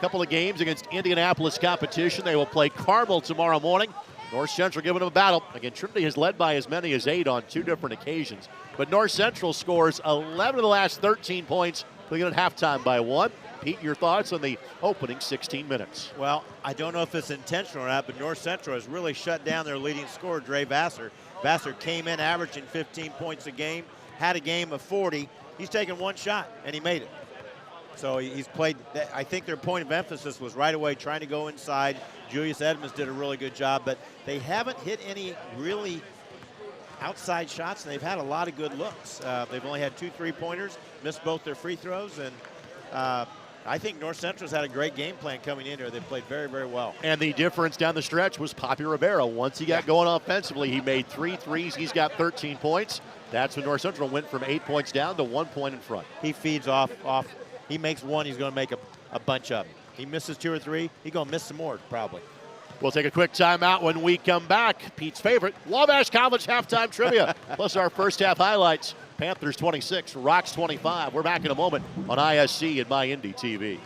couple of games against Indianapolis competition. They will play Carmel tomorrow morning. North Central giving them a battle. Again, Trinity has led by as many as 8 on 2 different occasions. But North Central scores 11 of the last 13 points, leading at halftime by 1. Pete, your thoughts on the opening 16 minutes? Well, I don't know if it's intentional or not, but North Central has really shut down their leading scorer, Dre Vassar. Vassar came in averaging 15 points a game, had a game of 40. He's taken one shot, and he made it. So he's played, I think their point of emphasis was right away trying to go inside. Julius Edmonds did a really good job, but they haven't hit any really outside shots, and they've had a lot of good looks. They've only had 2 3-pointers, missed both their free throws, and I think North Central's had a great game plan coming in here. They played very, very well. And the difference down the stretch was Poppy Rivera. Once he got going offensively, he made 3 threes. He's got 13 points. That's when North Central went from 8 points down to 1 point in front. He feeds off. He makes one, he's going to make a bunch of them. He misses 2 or 3, he's going to miss some more probably. We'll take a quick timeout when we come back. Pete's favorite, Wabash College halftime trivia, plus our first half highlights. Panthers 26, Rocks 25. We're back in a moment on ISC and My Indy TV.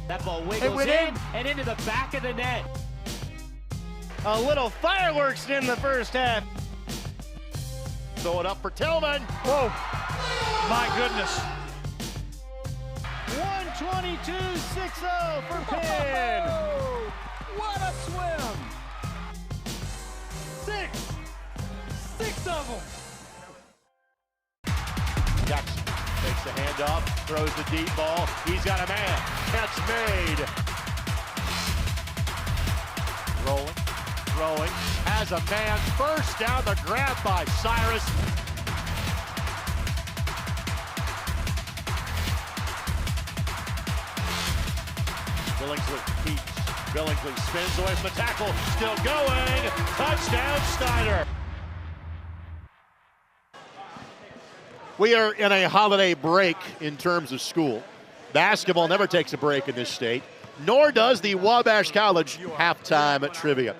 That ball wiggles in and into the back of the net. A little fireworks in the first half. Throw it up for Tillman. Whoa, my goodness. 122-6-0 for Penn. What a swim! 6 of them. Jackson takes the handoff, throws the deep ball. He's got a man. Catch made. Rolling, throwing, has a man. First down, the grab by Cyrus. Billingsley keeps. Billingsley spins away from the tackle. Still going. Touchdown, Snyder. We are in a holiday break in terms of school. Basketball never takes a break in this state. nor does the Wabash College halftime trivia.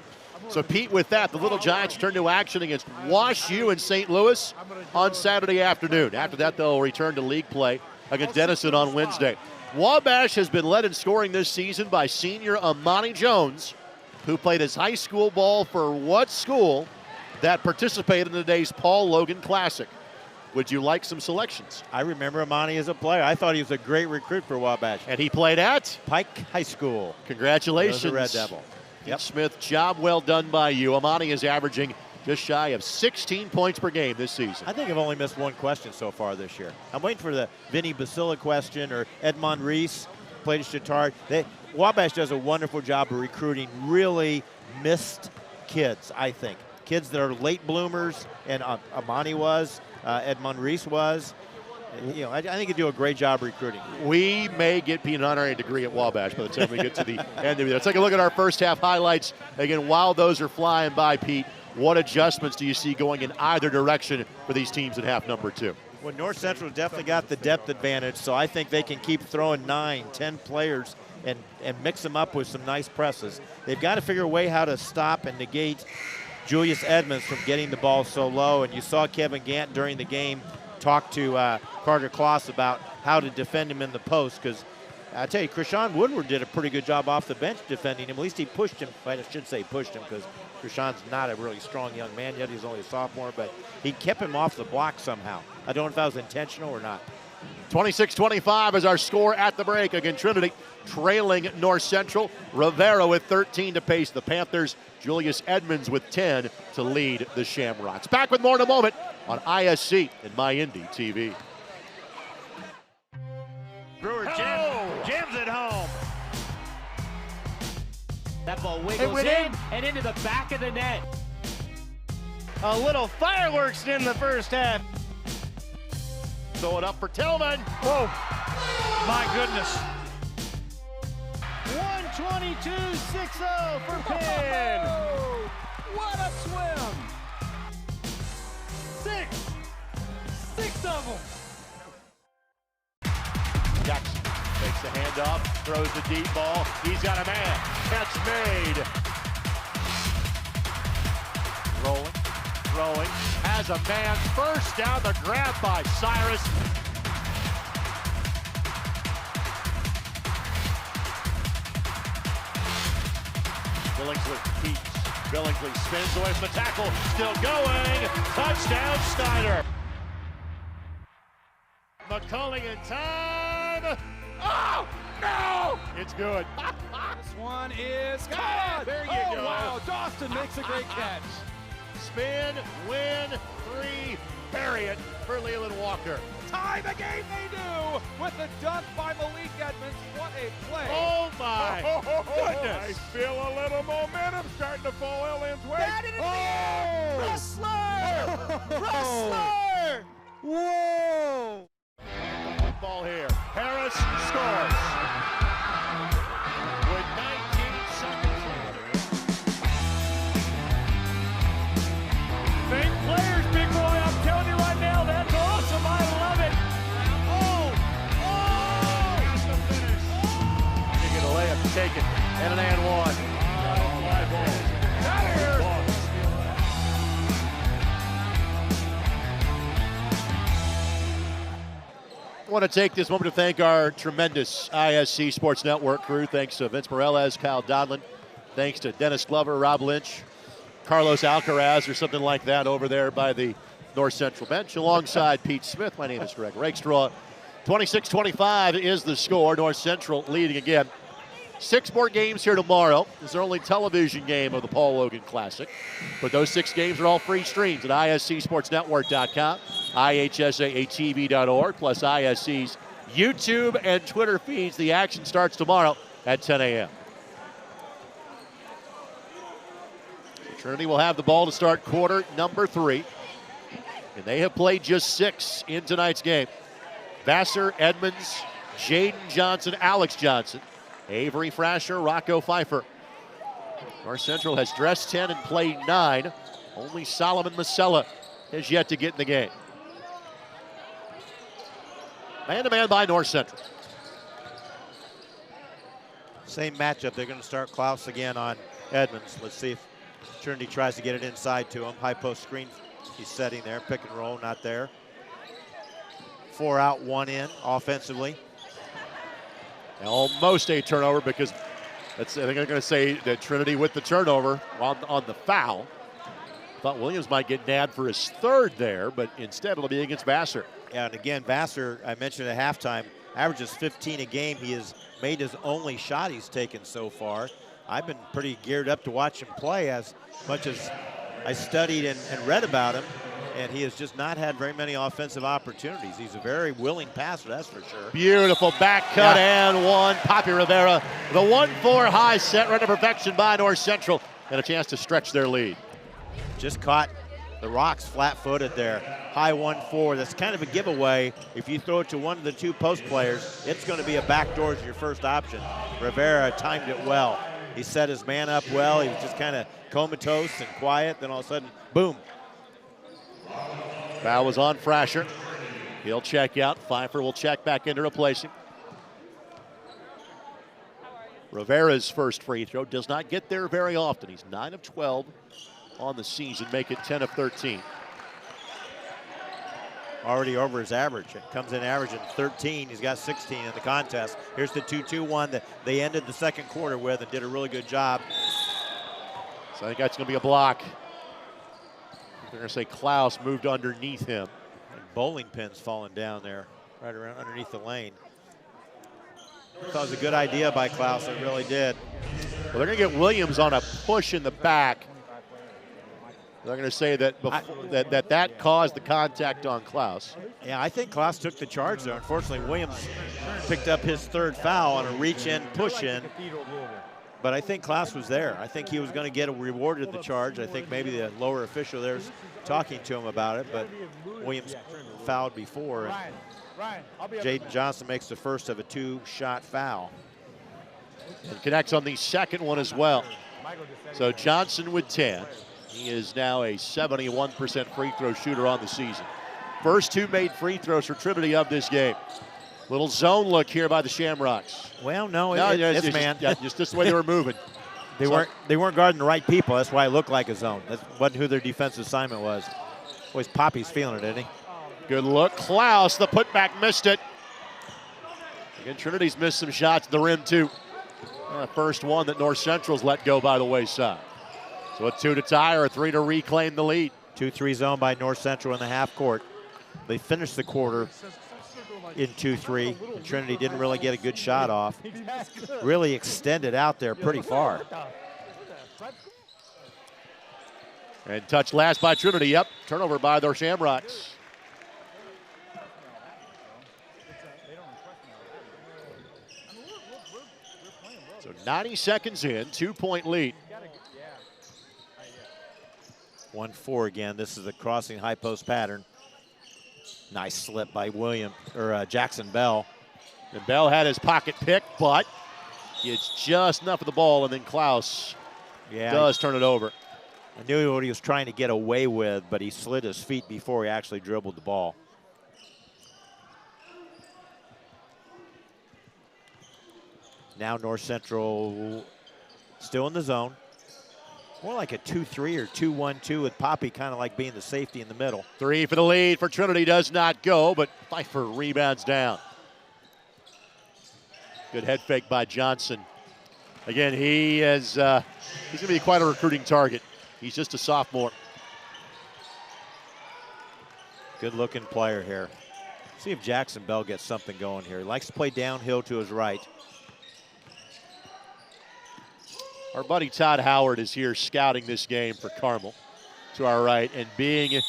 So, Pete, with that, the Little Giants turn to action against Wash U in St. Louis on Saturday afternoon. After that, they'll return to league play against Denison on Wednesday. Wabash has been led in scoring this season by senior Amani Jones, who played his high school ball for what school that participated in today's Paul Logan Classic? Would you like some selections? I remember Amani as a player. I thought he was a great recruit for Wabash. And he played at? Pike High School. Congratulations. Red Devil. Yep. Smith, job well done by you. Amani is averaging just shy of 16 points per game this season. I think I've only missed one question so far this year. I'm waiting for the Vinny Basila question or Edmond Reese, played at Chittard. Wabash does a wonderful job of recruiting really missed kids, I think. Kids that are late bloomers, and Amani was, Edmond Reese was. You know, I think you do a great job recruiting. We may get Pete an honorary degree at Wabash by the time we get to the end of it. Let's take a look at our first half highlights. Again, while those are flying by, Pete, what adjustments do you see going in either direction for these teams in half number 2? Well, North Central definitely got the depth advantage, so I think they can keep throwing 9, 10 players and mix them up with some nice presses. They've got to figure a way how to stop and negate Julius Edmonds from getting the ball so low. And you saw Kevin Gant during the game talk to Carter Kloss about how to defend him in the post, because I tell you, Krishan Woodward did a pretty good job off the bench defending him. At least he pushed him. I should say pushed him, because Krishan's not a really strong young man yet. He's only a sophomore, but he kept him off the block somehow. I don't know if that was intentional or not. 26-25 is our score at the break. Again, Trinity trailing North Central. Rivera with 13 to pace the Panthers. Julius Edmonds with 10 to lead the Shamrocks. Back with more in a moment on ISC and MyIndy TV. Brewer jams it home. That ball wiggles in and into the back of the net. A little fireworks in the first half. Throw it up for Tillman. Whoa, my goodness. 122-6-0 for Penn. What a swim. Six of them. Jackson takes the handoff, throws the deep ball. He's got a man. Catch made. Rolling, throwing, has a man. First down, the grab by Cyrus. Billingsley keeps. Billingsley spins away from the tackle. Still going. Touchdown, Snyder. McCulling in time. Oh, no! It's good. This one is caught. There you go. Wow, Dawson makes a great catch. Spin, win, 3, bury it for Leland Walker. Tie the game they do with the dunk by Malik Edmonds. What a play. Oh my goodness. I feel a little momentum starting to fall Ellen's way. Wrestler! Whoa! Ball here. Harris scores. With 19 seconds left. Fake players, big boy. I'm telling you right now, that's awesome. I love it. That's the finish. You get a layup taken and an and one. Out of here. I want to take this moment to thank our tremendous ISC Sports Network crew. Thanks to Vince Morales, Kyle Dodlin. Thanks to Dennis Glover, Rob Lynch, Carlos Alcaraz, or something like that over there by the North Central bench, alongside Pete Smith. My name is Greg Rakestraw. 26-25 is the score. North Central leading again. 6 more games here tomorrow. This is their only television game of the Paul Logan Classic. But those 6 games are all free streams at iscsportsnetwork.com, ihsaatv.org, plus ISC's YouTube and Twitter feeds. The action starts tomorrow at 10 a.m. Trinity will have the ball to start quarter number 3. And they have played just 6 in tonight's game. Vassar, Edmonds, Jaden Johnson, Alex Johnson, Avery Frasher, Rocco Pfeiffer. North Central has dressed 10 and played 9. Only Solomon Masella has yet to get in the game. Man-to-man by North Central. Same matchup. They're going to start Klaus again on Edmonds. Let's see if Trinity tries to get it inside to him. High post screen. He's setting there. Pick and roll, not there. 4 out, 1 in offensively. Almost a turnover because I think I'm going to say that Trinity with the turnover on the foul. Thought Williams might get nabbed for his third there, but instead it'll be against Vassar. Yeah, and again, Vassar, I mentioned at halftime, averages 15 a game. He has made his only shot he's taken so far. I've been pretty geared up to watch him play as much as I studied and read about him, and he has just not had very many offensive opportunities. He's a very willing passer, that's for sure. Beautiful back cut and one. Poppy Rivera, the 1-4 high set run to perfection by North Central, and a chance to stretch their lead. Just caught the rocks flat-footed there. High 1-4. That's kind of a giveaway. If you throw it to one of the 2 post players, it's going to be a backdoor as your first option. Rivera timed it well. He set his man up well. He was just kind of comatose and quiet. Then all of a sudden, boom. Foul was on Frasher. He'll check out. Pfeiffer will check back in to replace him. Rivera's first free throw does not get there very often. He's 9 of 12 on the season, make it 10 of 13. Already over his average. It comes in averaging 13. He's got 16 in the contest. Here's the 2-2-1 that they ended the second quarter with and did a really good job. So I think that's going to be a block. They're going to say Klaus moved underneath him. And bowling pins falling down there, right around underneath the lane. I thought it was a good idea by Klaus. It really did. Well, they're going to get Williams on a push in the back. They're going to say that that caused the contact on Klaus. Yeah, I think Klaus took the charge there. Unfortunately, Williams picked up his 3rd foul on a reach-in, push-in. But I think Klaus was there. I think he was going to get rewarded the charge. I think maybe the lower official there's talking to him about it, but Williams fouled before. And Jaden Johnson makes the first of a 2-shot foul. And connects on the second one as well. So Johnson with 10. He is now a 71% free throw shooter on the season. First 2 made free throws for Trinity of this game. Little zone look here by the Shamrocks. Well, no, it's man. Just the way they were moving. They weren't guarding the right people. That's why it looked like a zone. That wasn't who their defensive assignment was. Boy, Poppy's feeling it, isn't he? Good look. Klaus, the putback, missed it. Again, Trinity's missed some shots at the rim, too. First one that North Central's let go by the wayside. So a 2 to tie or a 3 to reclaim the lead. 2-3 zone by North Central in the half court. They finished the quarter in 2-3. And Trinity didn't really get a good shot off. Really extended out there pretty far. And touched last by Trinity. Yep, turnover by their Shamrocks. So 90 seconds in, 2-point lead. 1-4 again. This is a crossing high post pattern. Nice slip by Jackson Bell. And Bell had his pocket picked, but gets just enough of the ball, and then Klaus does turn it over. I knew what he was trying to get away with, but he slid his feet before he actually dribbled the ball. Now North Central still in the zone. More like a 2-3 or 2-1-2 with Poppy kind of like being the safety in the middle. 3 for the lead for Trinity does not go, but Pfeiffer rebounds down. Good head fake by Johnson. Again, he's going to be quite a recruiting target. He's just a sophomore. Good looking player here. See if Jackson Bell gets something going here. He likes to play downhill to his right. Our buddy Todd Howard is here scouting this game for Carmel to our right, and being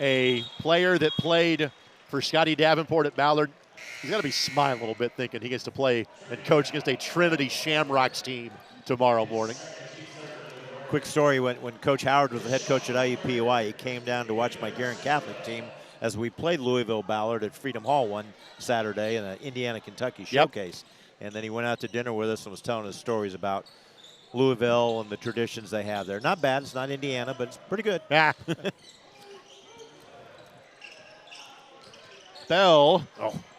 a player that played for Scotty Davenport at Ballard, he's got to be smiling a little bit thinking he gets to play and coach against a Trinity Shamrocks team tomorrow morning. Quick story, when Coach Howard was the head coach at IUPUI, he came down to watch my Guerin Catholic team as we played Louisville Ballard at Freedom Hall one Saturday in an Indiana-Kentucky showcase. And then he went out to dinner with us and was telling us stories about Louisville and the traditions they have there. Not bad. It's not Indiana, but it's pretty good. Yeah. Bell,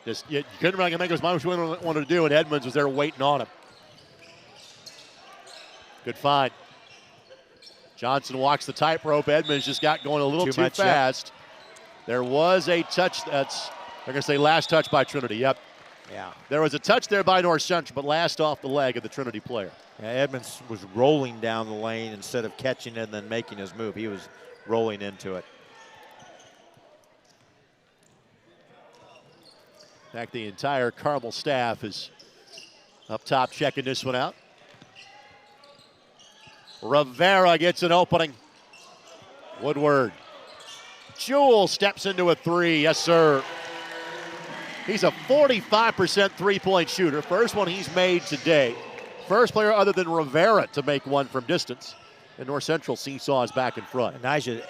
you couldn't really make as much as he wanted to do, and Edmonds was there waiting on him. Good find. Johnson walks the tightrope. Edmonds just got going a little too fast. Yep. There was a touch. They're going to say last touch by Trinity. Yep. Yeah. There was a touch there by North Central, but last off the leg of the Trinity player. Yeah, Edmonds was rolling down the lane instead of catching it and then making his move. He was rolling into it. In fact, the entire Carmel staff is up top checking this one out. Rivera gets an opening. Woodward. Jewell steps into a three. Yes, sir. He's a 45% three-point shooter. First one he's made today. First player other than Rivera to make one from distance. And North Central seesaws back in front. Nigel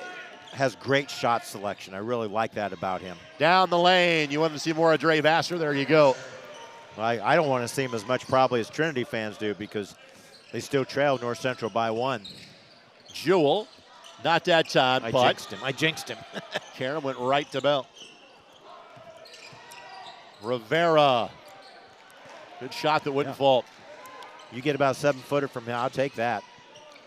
has great shot selection. I really like that about him. Down the lane. You want to see more of Dre Vassar? There you go. I don't want to see him as much probably as Trinity fans do because they still trail North Central by one. Jewell, not that time, but I jinxed him. Karen went right to Bell. Rivera. Good shot that wouldn't fall. You get about a 7-footer from him, I'll take that.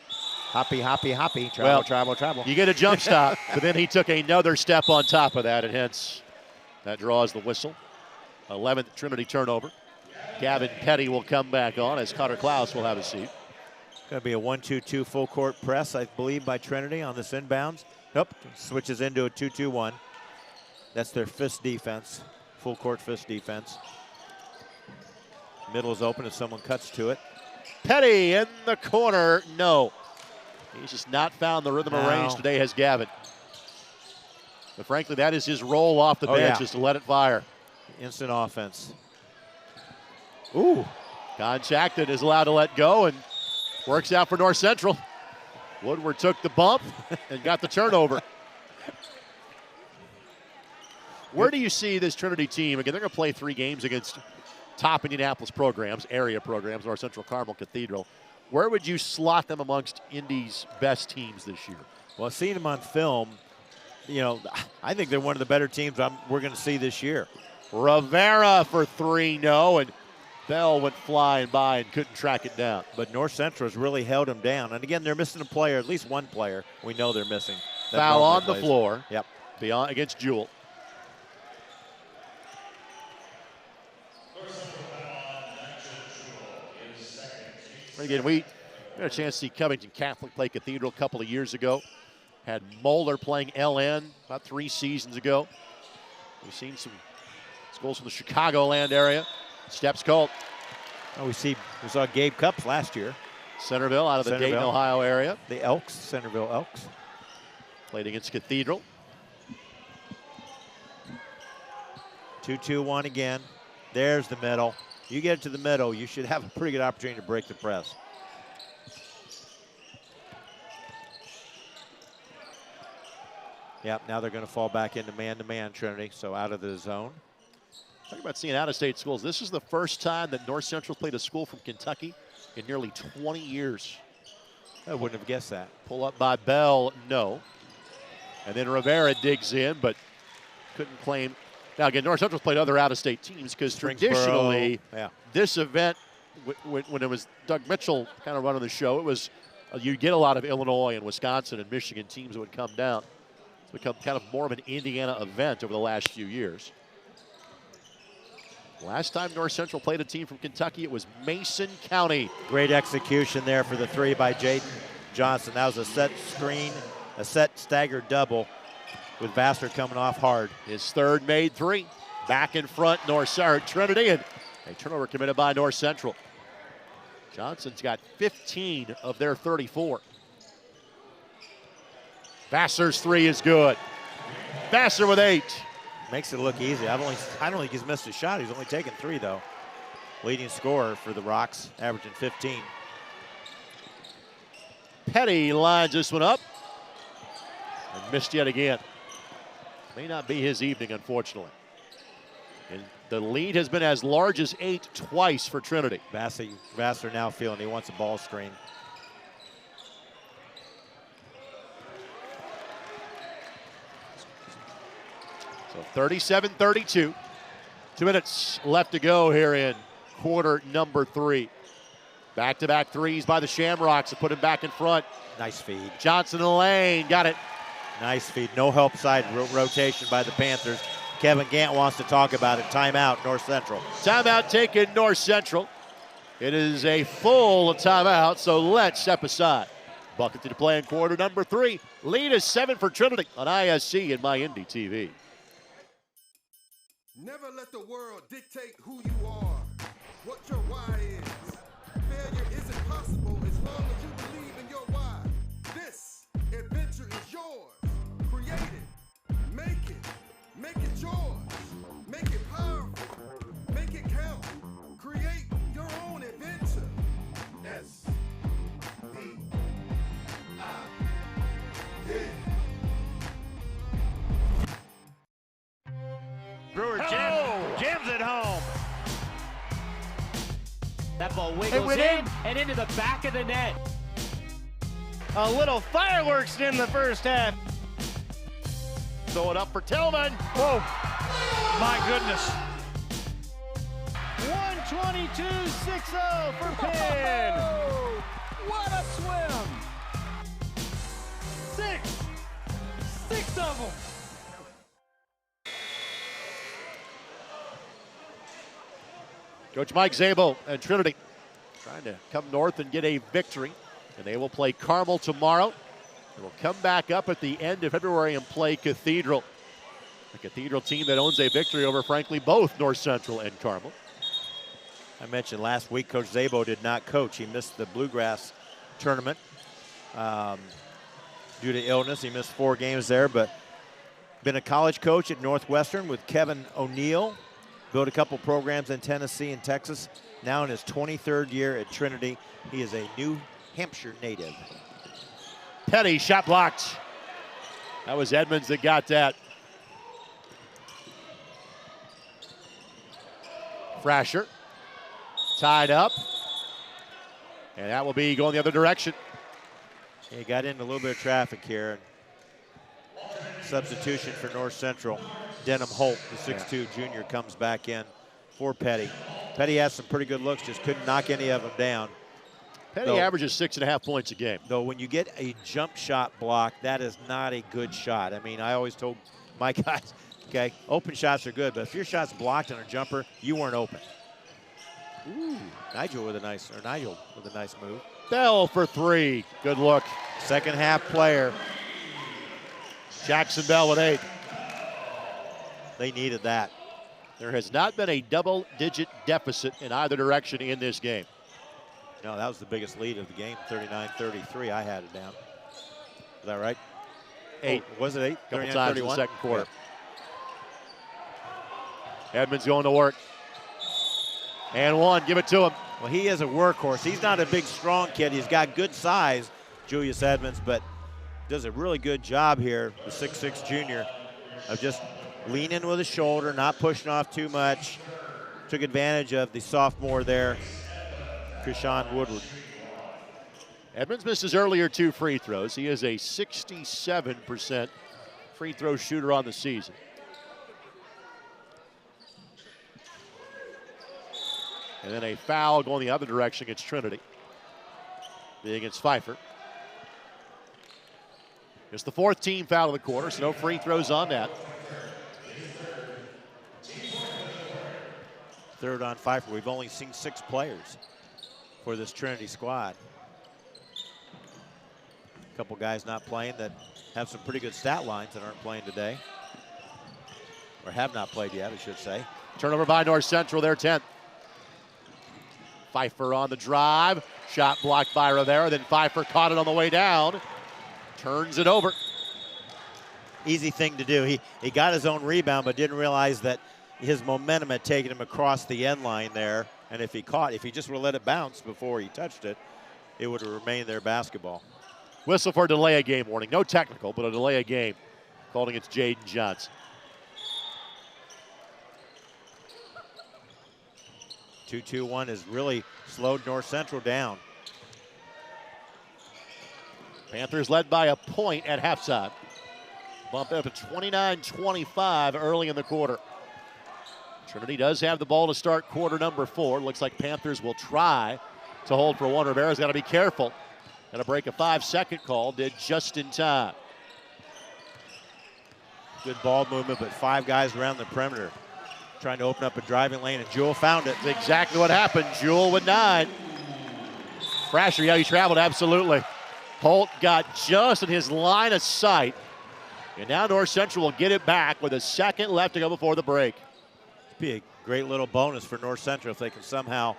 Hoppy, hoppy, hoppy. Travel. You get a jump stop, but then he took another step on top of that, and hence that draws the whistle. 11th Trinity turnover. Gavin Petty will come back on as Carter Klaus will have a seat. Going to be a 1-2-2 full court press, I believe, by Trinity on this inbounds. Nope, switches into a 2-2-1. That's their fist defense, full court fist defense. Middle is open if someone cuts to it. Petty in the corner, no. He's just not found the rhythm of range today, has Gavin. But frankly, that is his role off the bench, is to let it fire. Instant offense. Ooh. Contacted, is allowed to let go, and works out for North Central. Woodward took the bump and got the turnover. Where do you see this Trinity team? Again, they're going to play 3 games against top Indianapolis programs, area programs, North Central, Carmel, Cathedral. Where would you slot them amongst Indy's best teams this year? Well, seeing them on film, you know, I think they're one of the better teams we're going to see this year. Rivera for 3, no, and Bell went flying by and couldn't track it down. But North Central has really held them down. And again, they're missing a player, at least one player we know they're missing. Foul on the floor. Yep. Beyond against Jewell. Again, we had a chance to see Covington Catholic play Cathedral a couple of years ago. Had Moeller playing LN about 3 seasons ago. We've seen some goals from the Chicagoland area. Steps called. Oh, we saw Gabe Cups last year. Centerville out of the Dayton, Ohio area. The Elks, Centerville Elks. Played against Cathedral. 2-2-1 again. There's the middle. You get it to the middle, you should have a pretty good opportunity to break the press. Yep, now they're going to fall back into man-to-man, Trinity, so out of the zone. Talking about seeing out-of-state schools. This is the first time that North Central played a school from Kentucky in nearly 20 years. I wouldn't have guessed that. Pull up by Bell, no. And then Rivera digs in, but couldn't claim. Now, again, North Central's played other out-of-state teams because traditionally this event, when it was Doug Mitchell kind of running the show, it was you'd get a lot of Illinois and Wisconsin and Michigan teams that would come down. It's become kind of more of an Indiana event over the last few years. Last time North Central played a team from Kentucky, it was Mason County. Great execution there for the 3 by Jaden Johnson. That was a set screen, a set staggered double with Vassar coming off hard. His 3rd made 3. Back in front, Trinity, and a turnover committed by North Central. Johnson's got 15 of their 34. Vassar's 3 is good. Vassar with 8. Makes it look easy. I don't think he's missed a shot. He's only taken 3, though. Leading scorer for the Rocks, averaging 15. Petty lines this one up and missed yet again. May not be his evening, unfortunately. And the lead has been as large as 8 twice for Trinity. Vassar now feeling he wants a ball screen. So 37-32. 2 minutes left to go here in quarter number 3. Back-to-back threes by the Shamrocks to put him back in front. Nice feed. Johnson in the lane, got it. Nice feed. No help side rotation by the Panthers. Kevin Gant wants to talk about it. Timeout, North Central. Timeout taken, North Central. It is a full timeout, so let's step aside. Bucket to play in quarter number 3. Lead is 7 for Trinity on ISC and My Indy TV. Never let the world dictate who you are, what your why is. Failure isn't possible as long as you believe in your why. This adventure is yours. Create it. Make it yours. Make it powerful. Make it count. Create your own adventure. Brewer jams it home. That ball wiggles in and into the back of the net. A little fireworks in the first half. Throw it up for Tillman. Whoa, my goodness. 122-6-0 for Penn. What a swim. 6 of them. Coach Mike Zabel and Trinity trying to come north and get a victory. And they will play Carmel tomorrow. They will come back up at the end of February and play Cathedral. The Cathedral team that owns a victory over, frankly, both North Central and Carmel. I mentioned last week Coach Zabel did not coach. He missed the Bluegrass tournament due to illness. He missed 4 games there, but been a college coach at Northwestern with Kevin O'Neill. Built a couple programs in Tennessee and Texas. Now in his 23rd year at Trinity. He is a New Hampshire native. Petty shot blocked. That was Edmonds that got that. Frasher tied up. And that will be going the other direction. He got into a little bit of traffic here. Substitution for North Central. Denham Holt, the 6'2 junior, comes back in for Petty. Petty has some pretty good looks, just couldn't knock any of them down. Petty averages 6.5 points a game. Though when you get a jump shot block, that is not a good shot. I mean, I always told my guys, okay, open shots are good, but if your shot's blocked on a jumper, you weren't open. Ooh, Nigel with a nice move. Bell for 3. Good look. Second half player. Jackson Bell with 8. They needed that. There has not been a double-digit deficit in either direction in this game. No, that was the biggest lead of the game, 39-33. I had it down. Is that right? 8. Oh, was it 8? Couple times in the 39-31? second quarter. Yeah. Edmonds going to work. And 1, give it to him. Well, he is a workhorse. He's not a big, strong kid. He's got good size, Julius Edmonds, but does a really good job here, the 6'6 junior, of just leaning with his shoulder, not pushing off too much. Took advantage of the sophomore there, Krishan Woodward. Edmonds missed his earlier 2 free throws. He is a 67% free throw shooter on the season. And then a foul going the other direction against Trinity. Being against Pfeiffer. It's the 4th team foul of the quarter, so no free throws on that. Third on Pfeiffer. We've only seen 6 players for this Trinity squad. A couple guys not playing that have some pretty good stat lines that aren't playing today. Or have not played yet, I should say. Turnover by North Central, their 10th. Pfeiffer on the drive. Shot blocked by Rivera, then Pfeiffer caught it on the way down. Turns it over. Easy thing to do. He got his own rebound, but didn't realize that his momentum had taken him across the end line there. And if he just would have let it bounce before he touched it, it would have remained their basketball. Whistle for a delay of game warning. No technical, but a delay of game. Called against Jaden Johnson. 2-2-1 has really slowed North Central down. Panthers led by a point at halftime. Bump up to 29-25 early in the quarter. Trinity does have the ball to start quarter number 4. Looks like Panthers will try to hold for one. Rivera's got to be careful. Got to break a 5-second call. Did just in time. Good ball movement, but 5 guys around the perimeter trying to open up a driving lane, and Jewell found it. That's exactly what happened. Jewell with 9. Brasher, yeah, he traveled, absolutely. Holt got just in his line of sight. And now North Central will get it back with a second left to go before the break. It'd be a great little bonus for North Central if they can somehow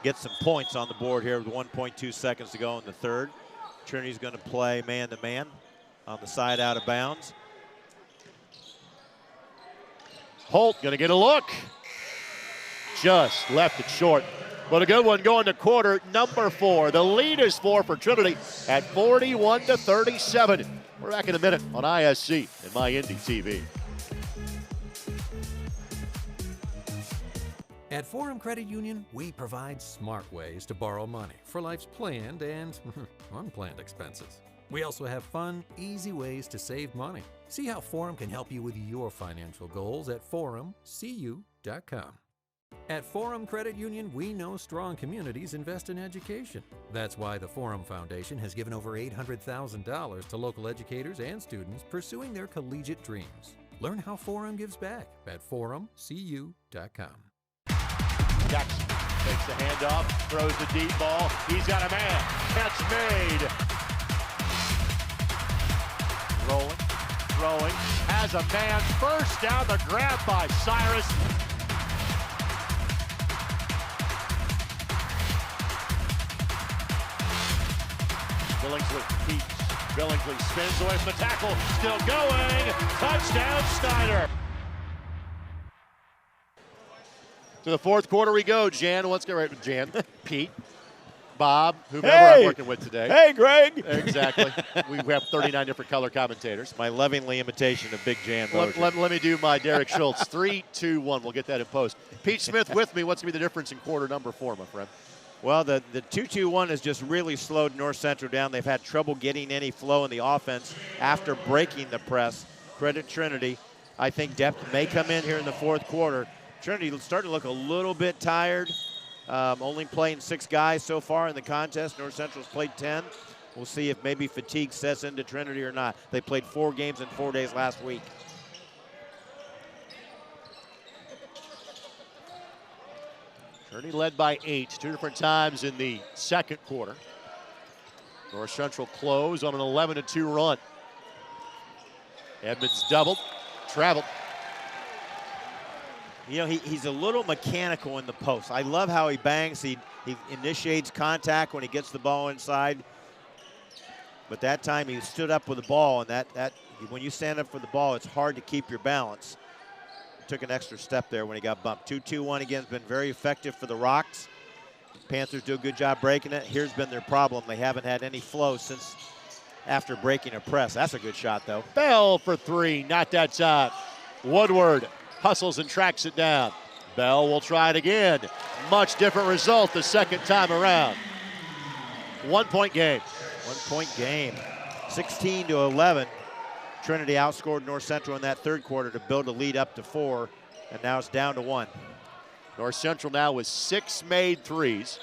get some points on the board here with 1.2 seconds to go in the third. Trinity's going to play man-to-man on the side out of bounds. Holt going to get a look. Just left it short. But a good one going to quarter number 4. The lead is 4 for Trinity at 41-37. We're back in a minute on ISC and My Indy TV. At Forum Credit Union, we provide smart ways to borrow money for life's planned and unplanned expenses. We also have fun, easy ways to save money. See how Forum can help you with your financial goals at forumcu.com. At Forum Credit Union, we know strong communities invest in education. That's why the Forum Foundation has given over $800,000 to local educators and students pursuing their collegiate dreams. Learn how Forum gives back at forumcu.com. Jackson takes the handoff, throws the deep ball. He's got a man. Catch made. Rolling, throwing, has a man. First down, the grab by Cyrus. Billingsley keeps. Billingsley spins away from the tackle. Still going. Touchdown, Snyder. To the fourth quarter we go. Jan, let's get right with Jan. Pete, Bob, whomever I'm working with today. Hey, Greg. Exactly. We have 39 different color commentators. My lovingly imitation of Big Jan. Let me do my Derek Schultz. 3, 2, 1. We'll get that in post. Pete Smith with me. What's going to be the difference in quarter number 4, my friend? Well, the 2-2-1 has just really slowed North Central down. They've had trouble getting any flow in the offense after breaking the press. Credit Trinity. I think depth may come in here in the fourth quarter. Trinity starting to look a little bit tired. Only playing 6 guys so far in the contest. North Central's played 10. We'll see if maybe fatigue sets into Trinity or not. They played 4 games in 4 days last week. Trinity led by 8, 2 different times in the second quarter. North Central closed on an 11-2 run. Edmonds doubled, traveled. You know, he's a little mechanical in the post. I love how he bangs. He initiates contact when he gets the ball inside. But that time he stood up with the ball, and that when you stand up for the ball, it's hard to keep your balance. Took an extra step there when he got bumped. 2-2-1 again has been very effective for the Rocks. Panthers do a good job breaking it. Here's been their problem. They haven't had any flow since after breaking a press. That's a good shot, though. Bell for 3, not that time. Woodward hustles and tracks it down. Bell will try it again. Much different result the second time around. 1-point game. 1-point game. 16-11. Trinity outscored North Central in that third quarter to build a lead up to 4, and now it's down to 1. North Central now with 6 made threes.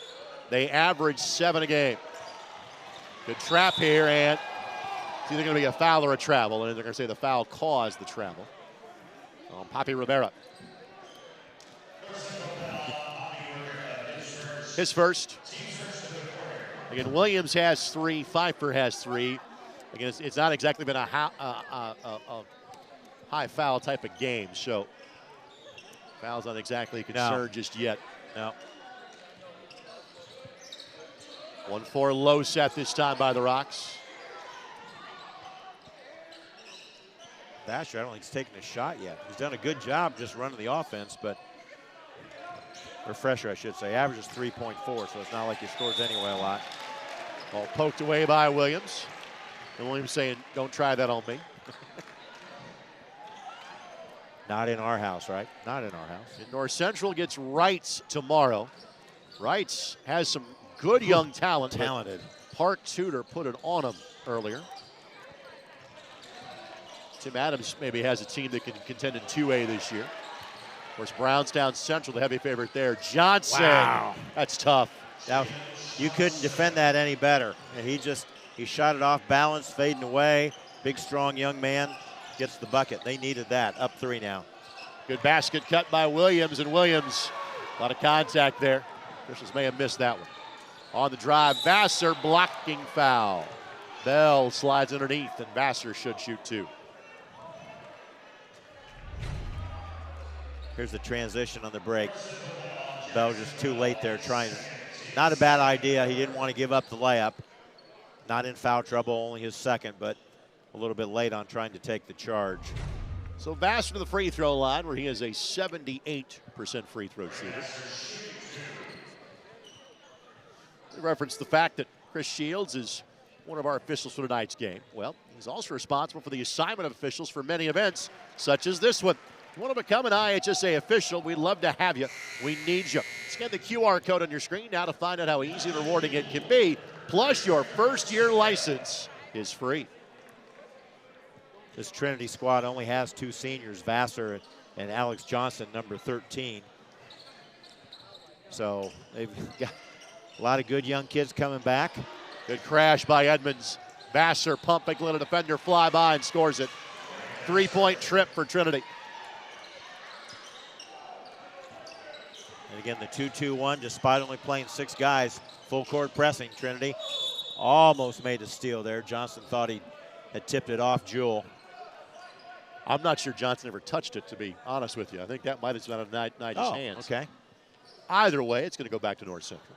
They average 7 a game. Good trap here, and it's either going to be a foul or a travel, and they're going to say the foul caused the travel on Papi Rivera. His first. Again, Williams has 3, Pfeiffer has 3. Again, it's not exactly been a high foul type of game, so foul's not exactly a concern just yet. No. 1-4 low set this time by the Rocks. Basher, I don't think he's taken a shot yet. He's done a good job just running the offense, but refresher, I should say, averages 3.4, so it's not like he scores anyway a lot. Ball poked away by Williams. And Williams saying, don't try that on me. Not in our house, right? Not in our house. And North Central gets Wrights tomorrow. Wrights has some good young talent. Talented. Park Tudor put it on him earlier. Tim Adams maybe has a team that can contend in 2A this year. Of course, Brownstown Central, the heavy favorite there. Johnson. Wow. That's tough. Now, you couldn't defend that any better. And he shot it off balance, fading away. Big, strong young man gets the bucket. They needed that. Up 3 now. Good basket cut by Williams, and Williams, a lot of contact there. Christians may have missed that one. On the drive, Vassar blocking foul. Bell slides underneath, and Vassar should shoot 2. Here's the transition on the break. Bell just too late there trying. Not a bad idea. He didn't want to give up the layup. Not in foul trouble, only his second, but a little bit late on trying to take the charge. So Vassar to the free throw line, where he is a 78% free throw shooter. We referenced the fact that Chris Shields is one of our officials for tonight's game. Well, he's also responsible for the assignment of officials for many events, such as this one. If you want to become an IHSA official, we'd love to have you. We need you. Scan the QR code on your screen now to find out how easy and rewarding it can be. Plus, your first-year license is free. This Trinity squad only has 2 seniors, Vassar and Alex Johnson, number 13. So they've got a lot of good young kids coming back. Good crash by Edmonds. Vassar pumping, let a defender fly by and scores it. 3-point trip for Trinity. And again, the 2-2-1, despite only playing 6 guys, full court pressing. Trinity almost made a steal there. Johnson thought he had tipped it off Jewell. I'm not sure Johnson ever touched it, to be honest with you. I think that might have been out of Nigel's hands. Okay. Either way, it's going to go back to North Central.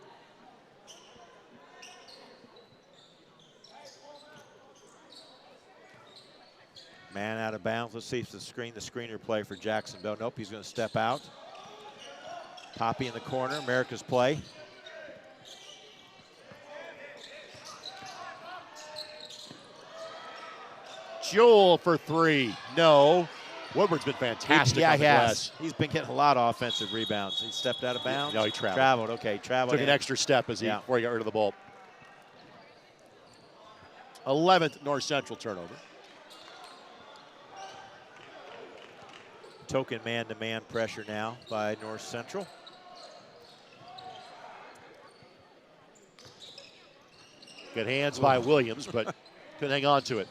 Man out of bounds. Let's see if the screener play for Jacksonville. Nope, he's going to step out. Poppy in the corner, America's play. Jewell for 3. No. Woodward's been fantastic on the glass. He's been getting a lot of offensive rebounds. He stepped out of bounds. No, he traveled. Traveled, okay, traveled. Took an extra step before he got rid of the ball. 11th North Central turnover. Token man-to-man pressure now by North Central. Good hands by Williams, but couldn't hang on to it.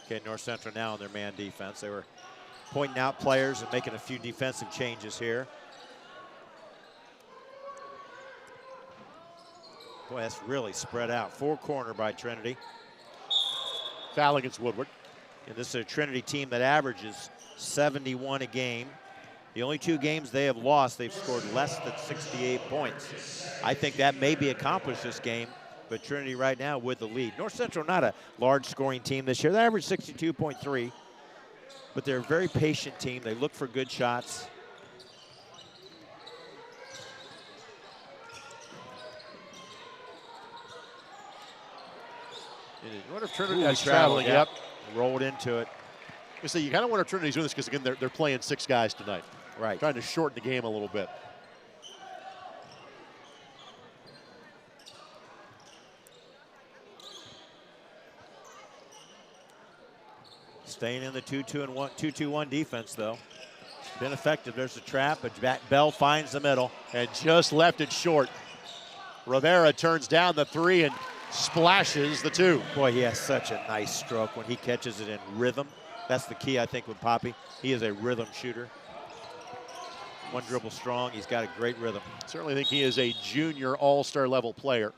Okay, North Central now on their man defense. They were pointing out players and making a few defensive changes here. Boy, that's really spread out. 4-corner by Trinity. Foul against Woodward. And this is a Trinity team that averages 71 a game. The only 2 games they have lost, they've scored less than 68 points. I think that may be accomplished this game, but Trinity right now with the lead. North Central not a large scoring team this year. They average 62.3, but they're a very patient team. They look for good shots. What if Trinity is traveling? Yep. Rolled into it. You see, you kind of wonder if Trinity's doing this because, again, they're playing 6 guys tonight. Right. Trying to shorten the game a little bit. Staying in the 2-2-1 defense, though. Been effective. There's a trap, but Bell finds the middle. And just left it short. Rivera turns down the 3 and splashes the 2. Boy, he has such a nice stroke when he catches it in rhythm. That's the key, I think, with Poppy. He is a rhythm shooter. One dribble strong. He's got a great rhythm. Certainly think he is a junior all-star level player.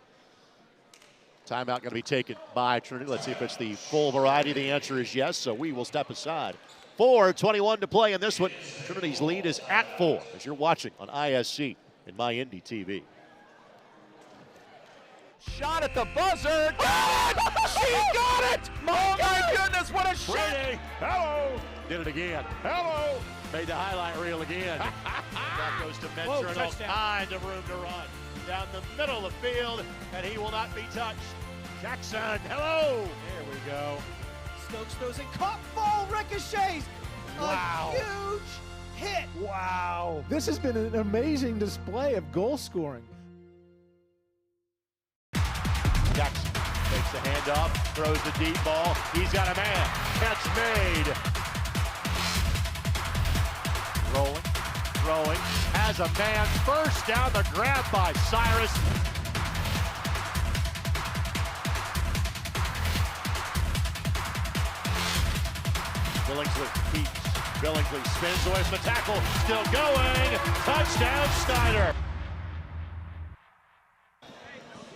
Timeout going to be taken by Trinity. Let's see if it's the full variety. The answer is yes, so we will step aside. 4:21 to play in this one. Trinity's lead is at 4 as you're watching on ISC and MyIndy TV. Shot at the buzzer. She got it! Oh my goodness, what a shot! Hello! Did it again. Hello! Made the highlight reel again. That goes to Mentor and all kinds of room to run. Down the middle of the field, and he will not be touched. Jackson, hello! There we go. Stokes throws it, caught, ball ricochets. Wow. A huge hit. Wow. This has been an amazing display of goal scoring. Jackson takes the handoff, throws the deep ball. He's got a man. Catch made Rolling, throwing, has a man first down, the grab by Cyrus. Billingsley keeps. Billingsley spins away from the tackle, still going. Touchdown, Snyder.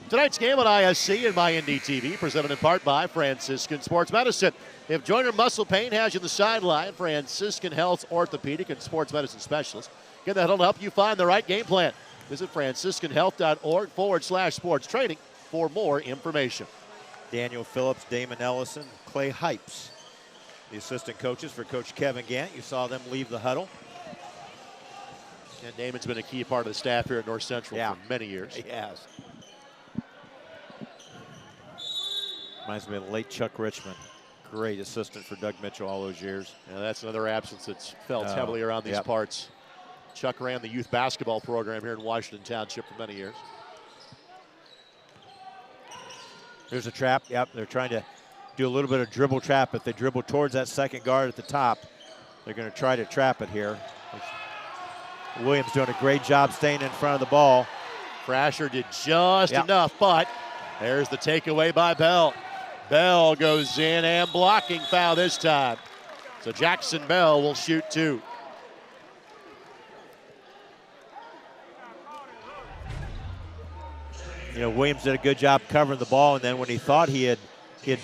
Tonight's game on ISC and MyNDTV, presented in part by Franciscan Sports Medicine. If joint or muscle pain has you on the sideline, Franciscan Health's orthopedic and sports medicine specialist get that to help you find the right game plan. Visit franciscanhealth.org/sports training for more information. Daniel Phillips, Damon Ellison, Clay Hypes, the assistant coaches for Coach Kevin Gant. You saw them leave the huddle. And Damon's been a key part of the staff here at North Central for many years. He has. Reminds me of the late Chuck Richmond. Great assistant for Doug Mitchell all those years. Yeah, that's another absence that's felt heavily around these parts. Chuck ran the youth basketball program here in Washington Township for many years. There's a trap. Yep, they're trying to do a little bit of dribble trap. If they dribble towards that second guard at the top, they're going to try to trap it here. Williams doing a great job staying in front of the ball. Thrasher did just enough, but there's the takeaway by Bell. Bell goes in and blocking foul this time. So Jackson Bell will shoot 2. You know, Williams did a good job covering the ball, and then when he thought he had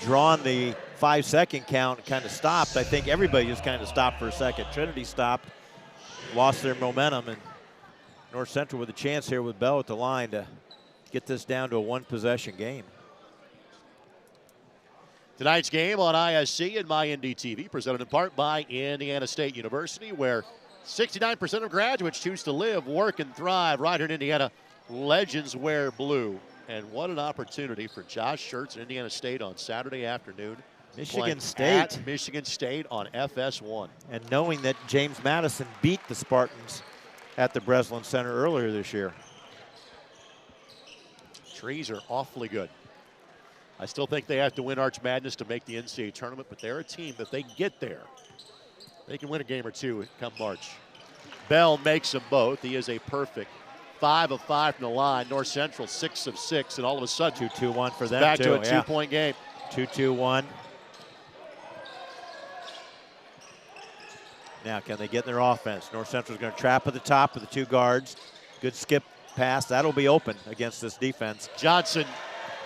drawn the 5-second count and kind of stopped, I think everybody just kind of stopped for a second. Trinity stopped, lost their momentum, and North Central with a chance here with Bell at the line to get this down to a 1-possession game. Tonight's game on ISC and MyNDTV, presented in part by Indiana State University, where 69% of graduates choose to live, work, and thrive right here in Indiana. Legends wear blue. And what an opportunity for Josh Schertz and Indiana State on Saturday afternoon. Michigan State. At Michigan State on FS1. And knowing that James Madison beat the Spartans at the Breslin Center earlier this year. Trees are awfully good. I still think they have to win Arch Madness to make the NCAA tournament, but they're a team that they get there. They can win a game or two come March. Bell makes them both. He is a perfect 5 of 5 from the line. North Central 6 of 6, and all of a sudden 2-2-1 for them. Back to a 2-point game. 2-2-1. Now can they get in their offense? North Central's going to trap at the top of the 2 guards. Good skip pass. That'll be open against this defense. Johnson.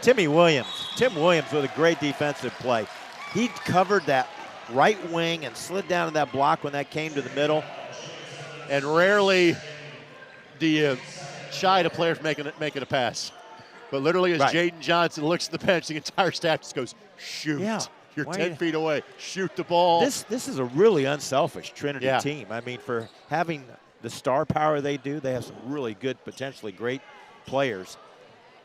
Tim Williams with a great defensive play. He covered that right wing and slid down to that block when that came to the middle. And rarely do you shy at a player from making a pass. But literally as Jaden Johnson looks at the bench, the entire staff just goes, shoot. Yeah. You're 10 feet away. Shoot the ball. This is a really unselfish Trinity team. I mean, for having the star power they do, they have some really good, potentially great players.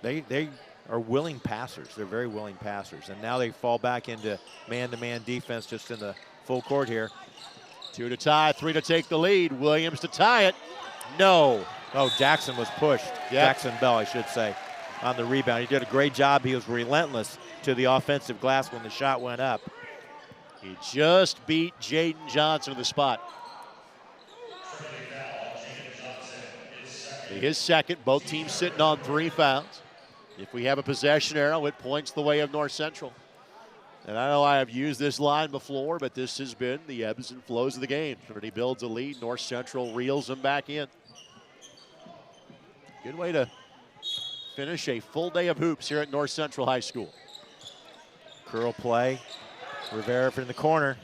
They are willing passers. They're very willing passers. And now they fall back into man-to-man defense just in the full court here. 2 to tie, 3 to take the lead. Williams to tie it. No. Oh, Jackson was pushed. Yep. Jackson Bell, I should say, on the rebound. He did a great job. He was relentless to the offensive glass when the shot went up. He just beat Jaden Johnson to the spot. His second, both teams sitting on 3 fouls. If we have a possession arrow, it points the way of North Central. And I know I have used this line before, but this has been the ebbs and flows of the game. Trinity builds a lead. North Central reels them back in. Good way to finish a full day of hoops here at North Central High School. Curl play. Rivera from the corner.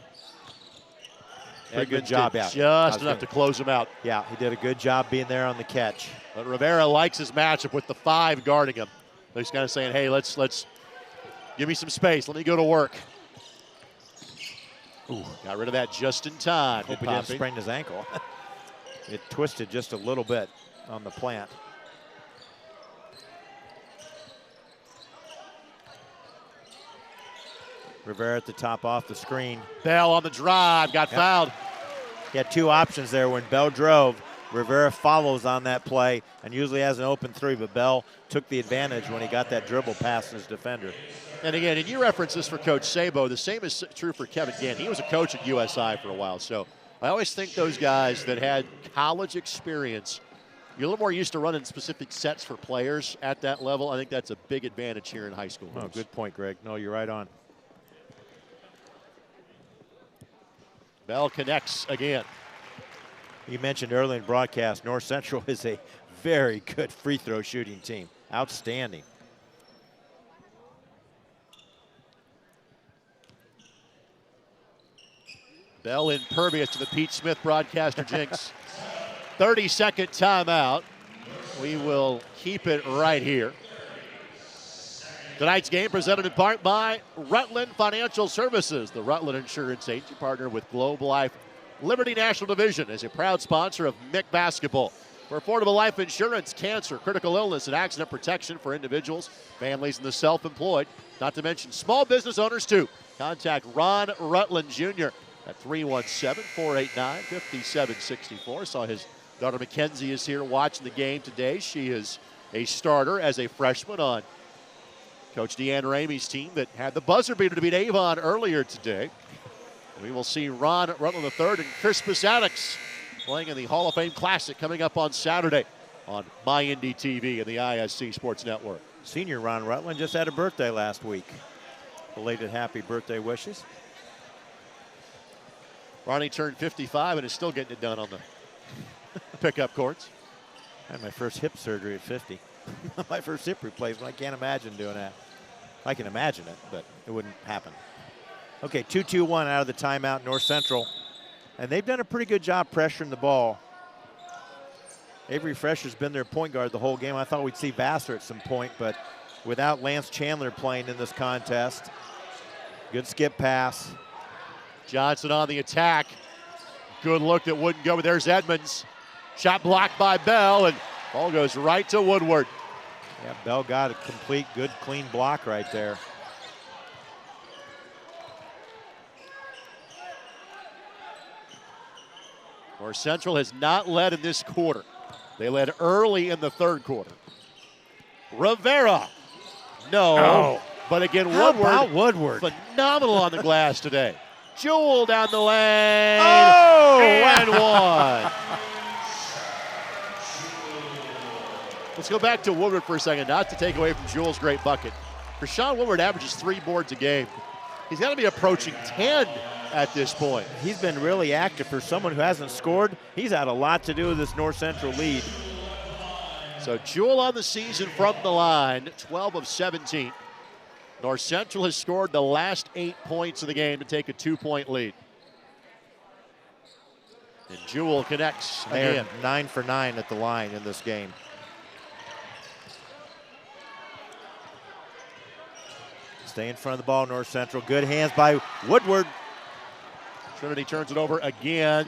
Pretty good job. Just enough to close him out. Yeah, he did a good job being there on the catch. But Rivera likes his matchup with the 5 guarding him. He's kind of saying, hey, let's give me some space. Let me go to work. Ooh, got rid of that just in time. Hope he didn't sprain his ankle. It twisted just a little bit on the plant. Rivera at the top off the screen. Bell on the drive, got fouled. He had 2 options there. When Bell drove, Rivera follows on that play and usually has an open 3, but Bell took the advantage when he got that dribble past his defender. And again, and you reference this for Coach Sabo, the same is true for Kevin Gant. He was a coach at USI for a while, so I always think those guys that had college experience, you're a little more used to running specific sets for players at that level. I think that's a big advantage here in high school. Oh, good point, Greg. No, you're right on. Bell connects again. You mentioned earlier in broadcast, North Central is a very good free throw shooting team. Outstanding. Bell impervious to the Pete Smith broadcaster jinx. 30-second timeout. We will keep it right here. Tonight's game presented in part by Rutland Financial Services. The Rutland Insurance Agency partner with Globe Life Liberty National Division is a proud sponsor of MIC basketball. For affordable life insurance, cancer, critical illness, and accident protection for individuals, families, and the self-employed, not to mention small business owners too. Contact Ron Rutland Jr. at 317-489-5764. Saw his daughter Mackenzie is here watching the game today. She is a starter as a freshman on Coach Deanne Ramey's team that had the buzzer beater to beat Avon earlier today. We will see Ron Rutland III and Crispus Attucks playing in the Hall of Fame Classic coming up on Saturday on MyIndy TV and the ISC Sports Network. Senior Ron Rutland just had a birthday last week. Belated happy birthday wishes. Ronnie turned 55 and is still getting it done on the pickup courts. I had my first hip surgery at 50. My first hip replacement. I can't imagine doing that. I can imagine it, but it wouldn't happen. Okay, 2-2-1 out of the timeout, North Central. And they've done a pretty good job pressuring the ball. Avery Fresher's been their point guard the whole game. I thought we'd see Vassar at some point, but without Lance Chandler playing in this contest. Good skip pass. Johnson on the attack. Good look that wouldn't go, but there's Edmonds. Shot blocked by Bell, and ball goes right to Woodward. Yeah, Bell got a complete, good, clean block right there. North Central has not led in this quarter. They led early in the third quarter. Rivera. No. Oh. But again, How Woodward. about Woodward? Phenomenal on the glass today. Jewell down the lane. Oh! And one. Let's go back to Woodward for a second, not to take away from Jewell's great bucket. Rashawn Woodward averages 3 boards a game. He's got to be approaching 10 at this point. He's been really active for someone who hasn't scored. He's had a lot to do with this North Central lead. So Jewell on the season from the line, 12 of 17. North Central has scored the last 8 points of the game to take a 2-point lead. And Jewell connects again. 9 for 9 at the line in this game. Stay in front of the ball, North Central. Good hands by Woodward. Trinity turns it over again.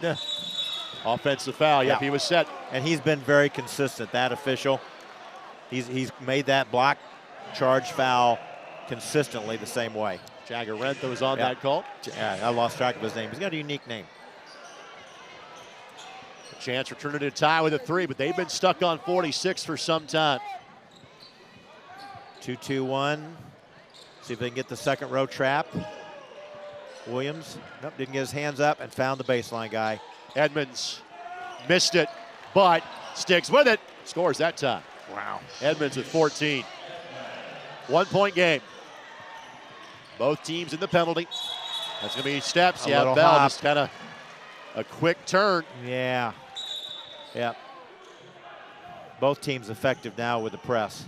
Offensive foul. Yep, he was set. And he's been very consistent, that official. He's made that block charge foul consistently the same way. Jagarento was on that call. Yeah, I lost track of his name. He's got a unique name. A chance for Trinity to tie with a 3, but they've been stuck on 46 for some time. 2-2-1. See if they can get the second row trap. Williams, nope, didn't get his hands up and found the baseline guy. Edmonds missed it, but sticks with it. Scores that time. Wow. Edmonds with 14. 1-point game. Both teams in the penalty. That's going to be steps. A Yeah, little Bell hop. just kind of a quick turn. Yeah. Yep. Both teams effective now with the press.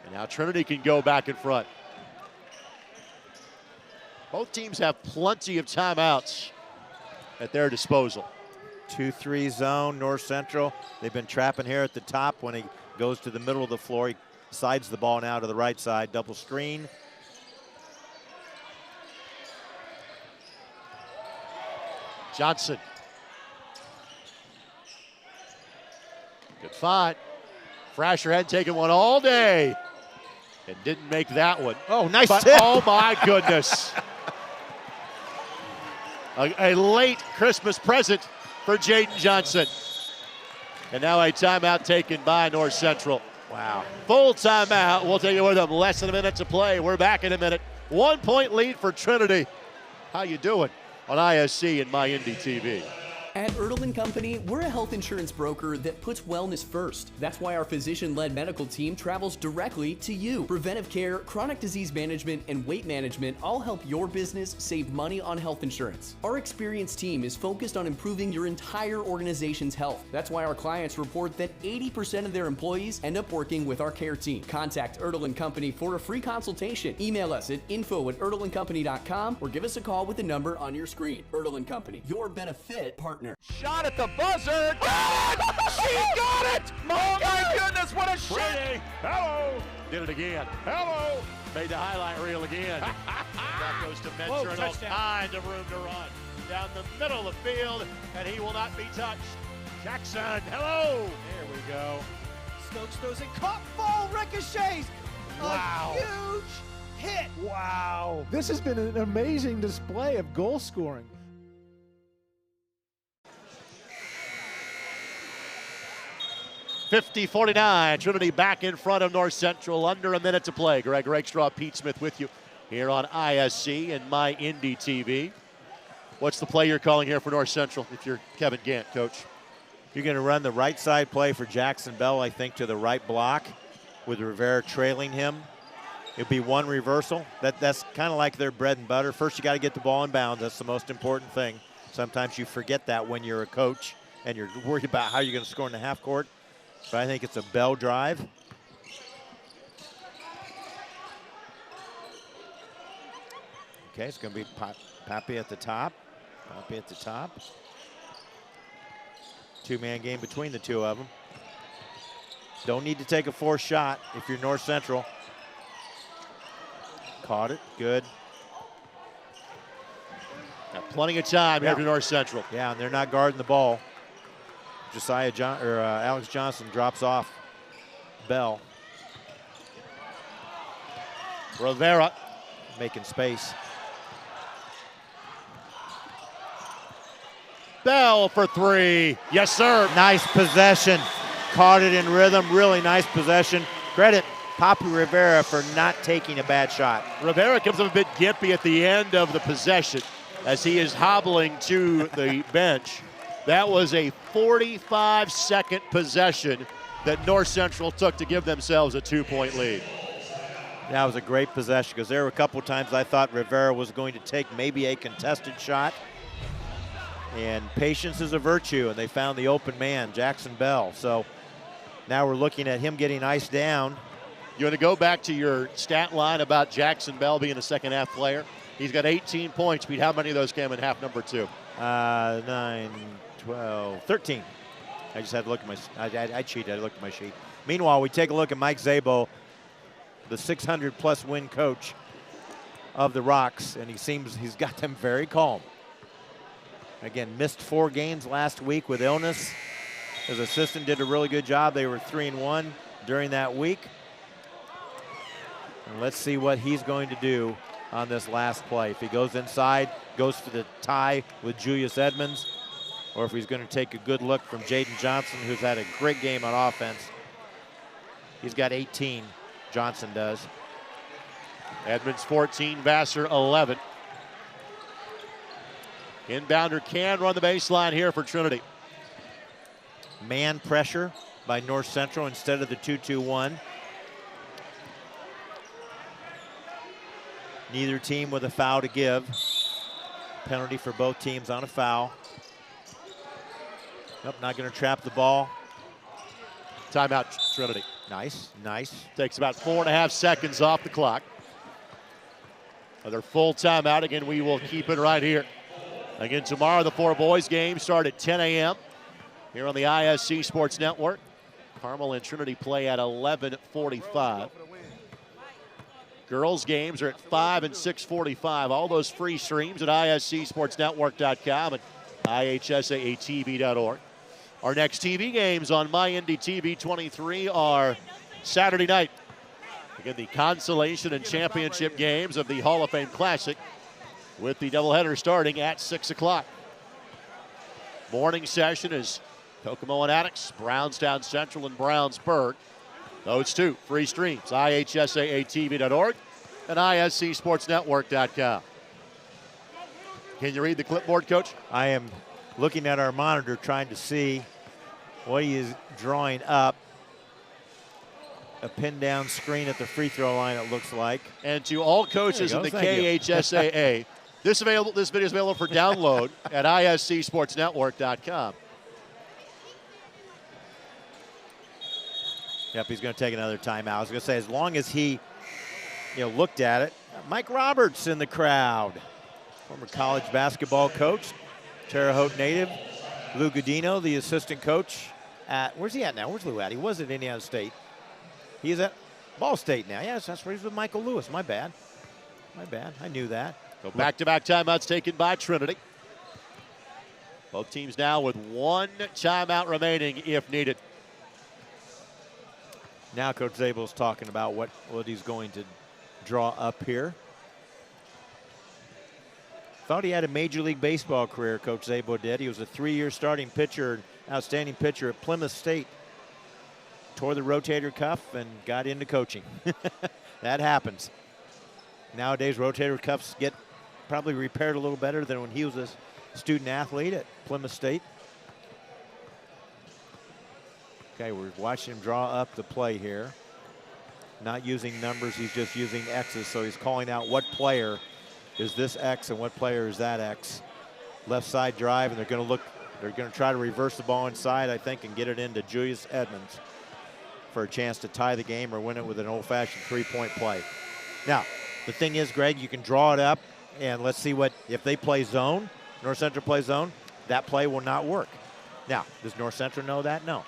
And now Trinity can go back in front. Both teams have plenty of timeouts at their disposal. 2-3 zone, North Central. They've been trapping here at the top. When he goes to the middle of the floor, he sides the ball now to the right side. Double screen. Johnson. Good find. Frasher hadn't taken one all day and didn't make that one. Oh, nice but, tip. Oh, my goodness. A late Christmas present for Jaden Johnson. And now a timeout taken by North Central. Wow. Full timeout. We'll take it with them. Less than a minute to play. We're back in a minute. 1-point lead for Trinity. How you doing? on ISC and my Indy TV. At Ertl & Company, we're a health insurance broker that puts wellness first. That's why our physician-led medical team travels directly to you. Preventive care, chronic disease management, and weight management all help your business save money on health insurance. Our experienced team is focused on improving your entire organization's health. That's why our clients report that 80% of their employees end up working with our care team. Contact Ertl & Company for a free consultation. Email us at info@ertlandcompany.com or give us a call with the number on your screen. Ertl & Company, your benefit partner. Shot at the buzzer. Got it! She got it! Oh my goodness, what a shot! Hello! Did it again. Hello! Made the highlight reel again. That goes to Mentor and all kinds of room to run. Down the middle of the field, and he will not be touched. Jackson, hello! There we go. Stokes throws it, caught, ball ricochets. Wow. A huge hit. Wow. This has been an amazing display of goal scoring. (50-49), Trinity back in front of North Central, under a minute to play. Greg Rakestraw, Pete Smith with you here on ISC and my Indy TV. What's the play you're calling here for North Central if you're Kevin Gant, Coach? You're going to run the right side play for Jackson Bell, I think, to the right block with Rivera trailing him. It'll be one reversal. That's kind of like their bread and butter. First, you got to get the ball in bounds. That's the most important thing. Sometimes you forget that when you're a coach and you're worried about how you're going to score in the half court. But I think it's a Bell drive. Okay, it's going to be Pappy at the top. Pappy at the top. Two-man game between the two of them. Don't need to take a forced shot if you're North Central. Caught it, good. Got plenty of time here for North Central. Yeah, and they're not guarding the ball. Alex Johnson drops off Bell. Rivera making space. Bell for three. Yes, sir. Nice possession. Caught it in rhythm. Really nice possession. Credit Papi Rivera for not taking a bad shot. Rivera comes up a bit gimpy at the end of the possession as he is hobbling to the bench. That was a 45-second possession that North Central took to give themselves a 2-point lead. That was a great possession because there were a couple of times I thought Rivera was going to take maybe a contested shot. And patience is a virtue, and they found the open man, Jackson Bell. So now we're looking at him getting iced down. You want to go back to your stat line about Jackson Bell being a second-half player? He's got 18 points. Pete, how many of those came in half number two? 9, 12, 13. I just had to look at my, I cheated, I looked at my sheet. Meanwhile, we take a look at Mike Szabo, the 600-plus win coach of the Rocks, and he's got them very calm. Again, missed 4 games last week with illness. His assistant did a really good job. They were 3-1 during that week. And let's see what he's going to do on this last play. If he goes inside, goes for the tie with Julius Edmonds, or if he's going to take a good look from Jaden Johnson, who's had a great game on offense. He's got 18, Johnson does. Edmonds 14, Vassar 11. Inbounder can run the baseline here for Trinity. Man pressure by North Central instead of the 2-2-1. Neither team with a foul to give. Penalty for both teams on a foul. Nope, not going to trap the ball. Timeout, Trinity. Nice, nice. Takes about 4.5 seconds off the clock. Another full timeout. Again, we will keep it right here. Again, tomorrow the 4 boys game start at 10 a.m. here on the ISC Sports Network. Carmel and Trinity play at 11:45. Girls games are at 5 and 6:45. All those free streams at iscsportsnetwork.com and ihsaatv.org. Our next TV games on MyNDTV 23 are Saturday night. Again, the consolation and championship games of the Hall of Fame Classic, with the doubleheader starting at 6 o'clock. Morning session is Kokomo and Attucks, Brownstown Central and Brownsburg. Those two free streams, ihsaatv.org and iscsportsnetwork.com. Can you read the clipboard, Coach? I am looking at our monitor trying to see what he is drawing up. A pin down screen at the free throw line, it looks like. And to all coaches in the KHSAA, this video is available for download at iscsportsnetwork.com. Yep, he's going to take another timeout. I was going to say, as long as he, looked at it. Mike Roberts in the crowd, former college basketball coach, Terre Haute native. Lou Godino, the assistant coach at, where's he at now? Where's Lou at? He was at Indiana State. He's at Ball State now. Yes, that's where he's with Michael Lewis. My bad. I knew that. So back-to-back timeouts taken by Trinity. Both teams now with one timeout remaining if needed. Now Coach Zabel's talking about what he's going to draw up here. Thought he had a Major League Baseball career, Coach Zabel did. He was a 3-year starting pitcher, outstanding pitcher at Plymouth State. Tore the rotator cuff and got into coaching. That happens. Nowadays, rotator cuffs get probably repaired a little better than when he was a student athlete at Plymouth State. Okay, we're watching him draw up the play here. Not using numbers, he's just using X's, so he's calling out what player is this X and what player is that X. Left side drive, and they're going to try to reverse the ball inside, I think, and get it into Julius Edmonds for a chance to tie the game or win it with an old-fashioned three-point play. Now, the thing is, Greg, you can draw it up, and let's see if they play zone, North Central plays zone, that play will not work. Now, does North Central know that? No.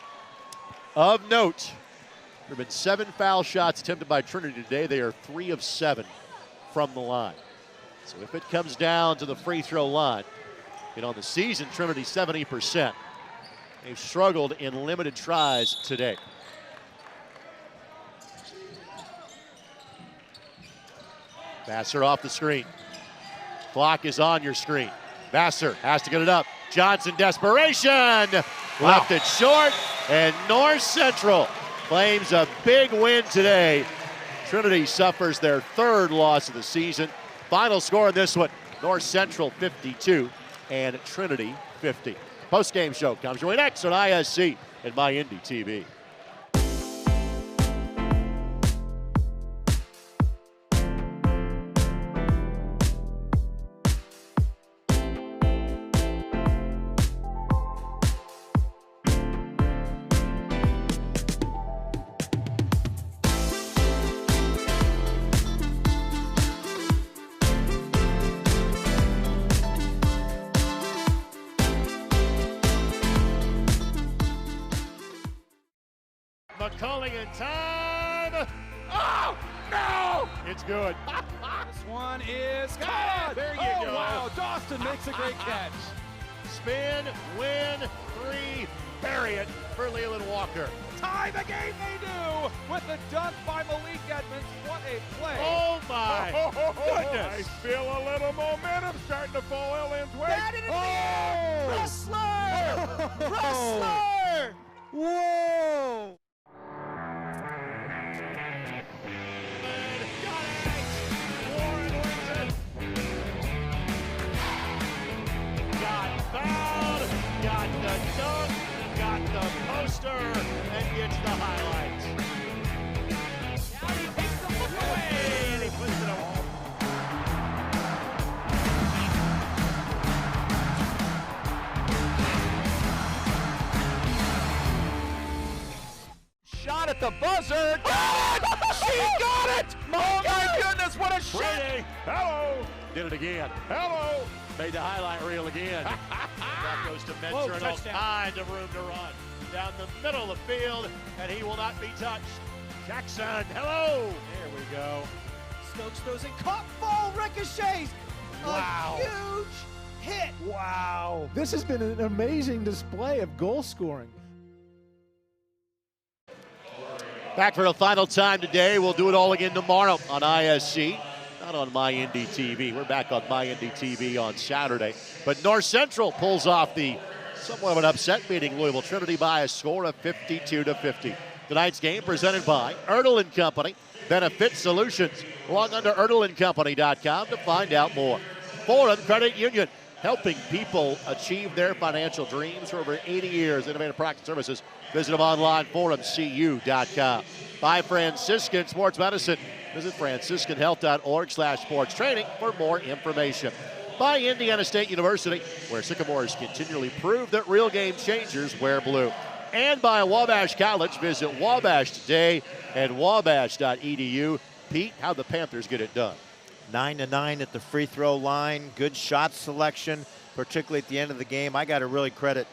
Of note, there have been 7 foul shots attempted by Trinity today. They are 3 of 7 from the line. So if it comes down to the free throw line, on the season, Trinity 70%. They've struggled in limited tries today. Vassar off the screen. Clock is on your screen. Vassar has to get it up. Johnson, desperation. Wow. Left it short, and North Central claims a big win today. Trinity suffers their 3rd loss of the season. Final score in this one, North Central 52 and Trinity 50. Post-game show comes your way next on ISC and MyIndy TV. McCulling in time. Oh, no! It's good. This one is good. There you go. Wow, Dawson makes a great catch. Spin, win, 3, bury it for Leland Walker. Tie the game they do with the dunk by Malik Edmonds. What a play. Oh, my goodness. I feel a little momentum starting to fall Lynn's way. Wrestler! Wrestler! Whoa! Got the dunk, got the poster, and gets the highlights. Now he takes the look away, and he puts it home. Shot at the buzzer. She got it! Oh my goodness, what a shot! Hello! Did it again. Hello! Made the highlight reel again. That goes to Mentor and all kinds of room to run. Down the middle of the field, and he will not be touched. Jackson, hello! There we go. Stokes throws it, caught, ball ricochets. Wow. A huge hit. Wow. This has been an amazing display of goal scoring. Back for the final time today. We'll do it all again tomorrow on ISC. Not on MyIndy TV. We're back on MyIndy TV on Saturday. But North Central pulls off the somewhat of an upset, beating Louisville Trinity by a score of 52-50. Tonight's game presented by Erdl & Company, Benefit Solutions. Log on to erdlandcompany.com to find out more. Forum Credit Union, helping people achieve their financial dreams for over 80 years. Innovative practice services. Visit them online, forumcu.com. By Franciscan Sports Medicine. Visit franciscanhealth.org/sports training for more information. By Indiana State University, where Sycamores continually prove that real game changers wear blue. And by Wabash College. Visit Wabash today at wabash.edu. Pete, how'd the Panthers get it done? 9-9 at the free throw line. Good shot selection, particularly at the end of the game. I got to really credit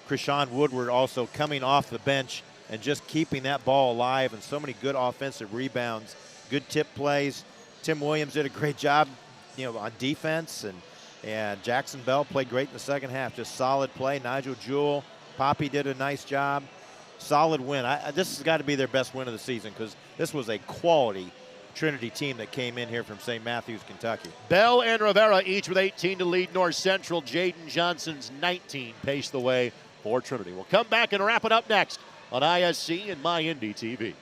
Krishawn Woodward also coming off the bench and just keeping that ball alive, and so many good offensive rebounds, good tip plays. Tim Williams did a great job, on defense, and Jackson Bell played great in the second half. Just solid play. Nigel Jewell, Poppy did a nice job. Solid win. This has got to be their best win of the season because this was a quality Trinity team that came in here from St. Matthews, Kentucky. Bell and Rivera each with 18 to lead North Central. Jaden Johnson's 19 paced the way for Trinity. We'll come back and wrap it up next on ISC and MyIndy TV.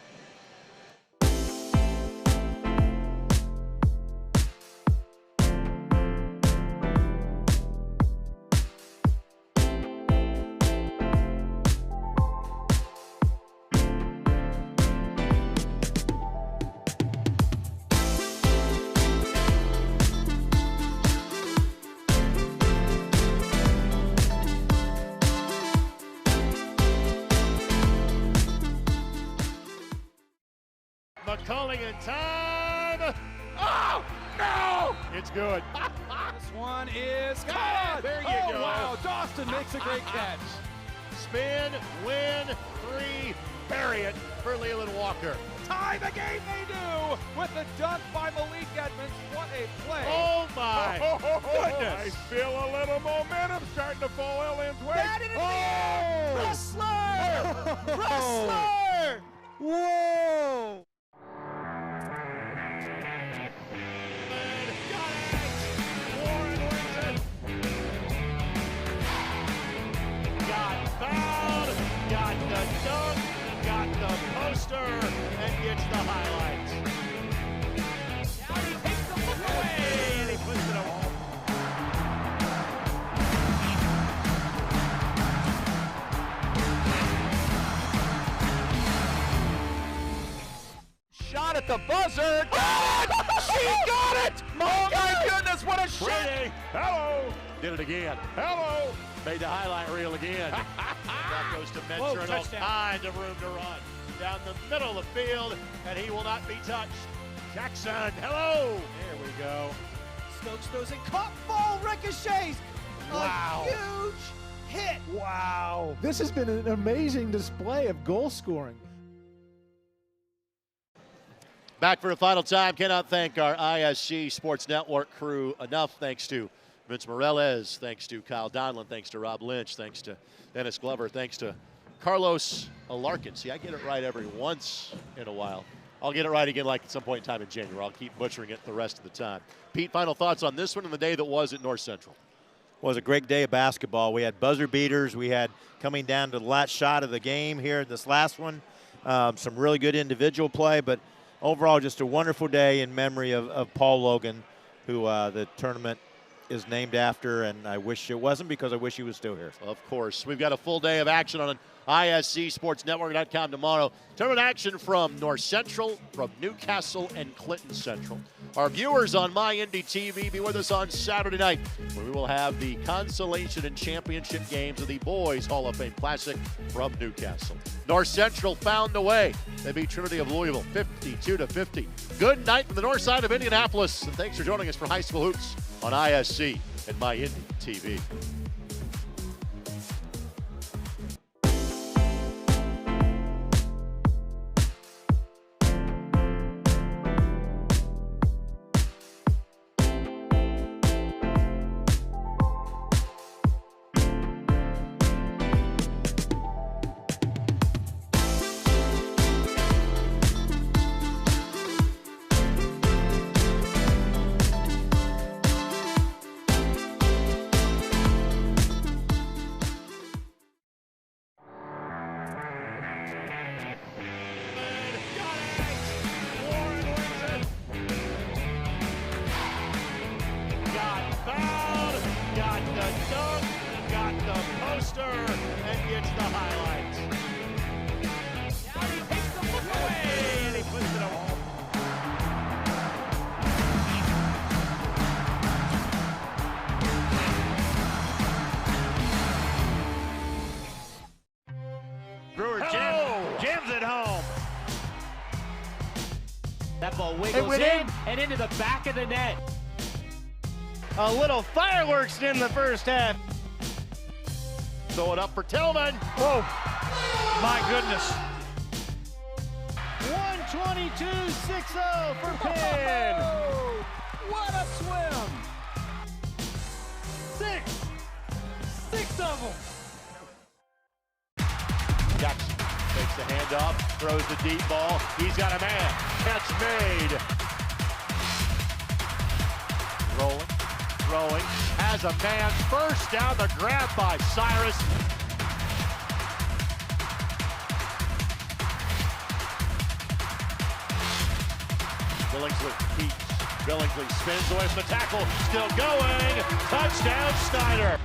McCulling in time. Oh, no! It's good. This one is good. There you go. Wow, Dawson makes a great catch. Spin, win, three, bury it for Leland Walker. Tie the game they do with the dunk by Malik Edmonds. What a play. Oh, my goodness. I feel a little momentum starting to fall Ellen's way. Wrestler! Wrestler! Whoa! Got the dunk, got the poster, and gets the highlights. Now he takes the look away, and he puts it away. Shot at the buzzer. She got it! Oh my goodness, what a shot! Hello! Did it again. Hello! Made the highlight reel again. That goes to Mentor and all kinds of room to run. Down the middle of the field, and he will not be touched. Jackson, hello! There we go. Stokes throws it, caught, ball ricochets. Wow. A huge hit. Wow. This has been an amazing display of goal scoring. Back for a final time. Cannot thank our ISC Sports Network crew enough. Thanks to Vince Morales, thanks to Kyle Donlin, thanks to Rob Lynch, thanks to Dennis Glover, thanks to Carlos Alarkin. See, I get it right every once in a while. I'll get it right again like at some point in time in January. I'll keep butchering it the rest of the time. Pete, final thoughts on this one and the day that was at North Central? Well, it was a great day of basketball. We had buzzer beaters. We had coming down to the last shot of the game here, this last one. Some really good individual play, but overall just a wonderful day in memory of Paul Logan, who the tournament is named after, and I wish it wasn't because I wish he was still here. Of course. We've got a full day of action on ISCSportsNetwork.com tomorrow. Tournament action from North Central, from Newcastle, and Clinton Central. Our viewers on MyIndy TV, be with us on Saturday night, where we will have the consolation and championship games of the Boys Hall of Fame Classic from Newcastle. North Central found a way. They beat Trinity of Louisville 52-50. Good night from the north side of Indianapolis, and thanks for joining us for High School Hoops on ISC and MyIndy TV. That ball wiggles in and into the back of the net. A little fireworks in the first half. Throw it up for Tillman. Whoa, my goodness. 122.60 for Penn. What a swim. Six of them. Jackson takes the handoff, throws the deep ball. He's got a man. Catch made. Rolling, throwing, has a man. First down, the grab by Cyrus. Billingsley keeps. Billingsley spins away from the tackle. Still going. Touchdown, Snyder.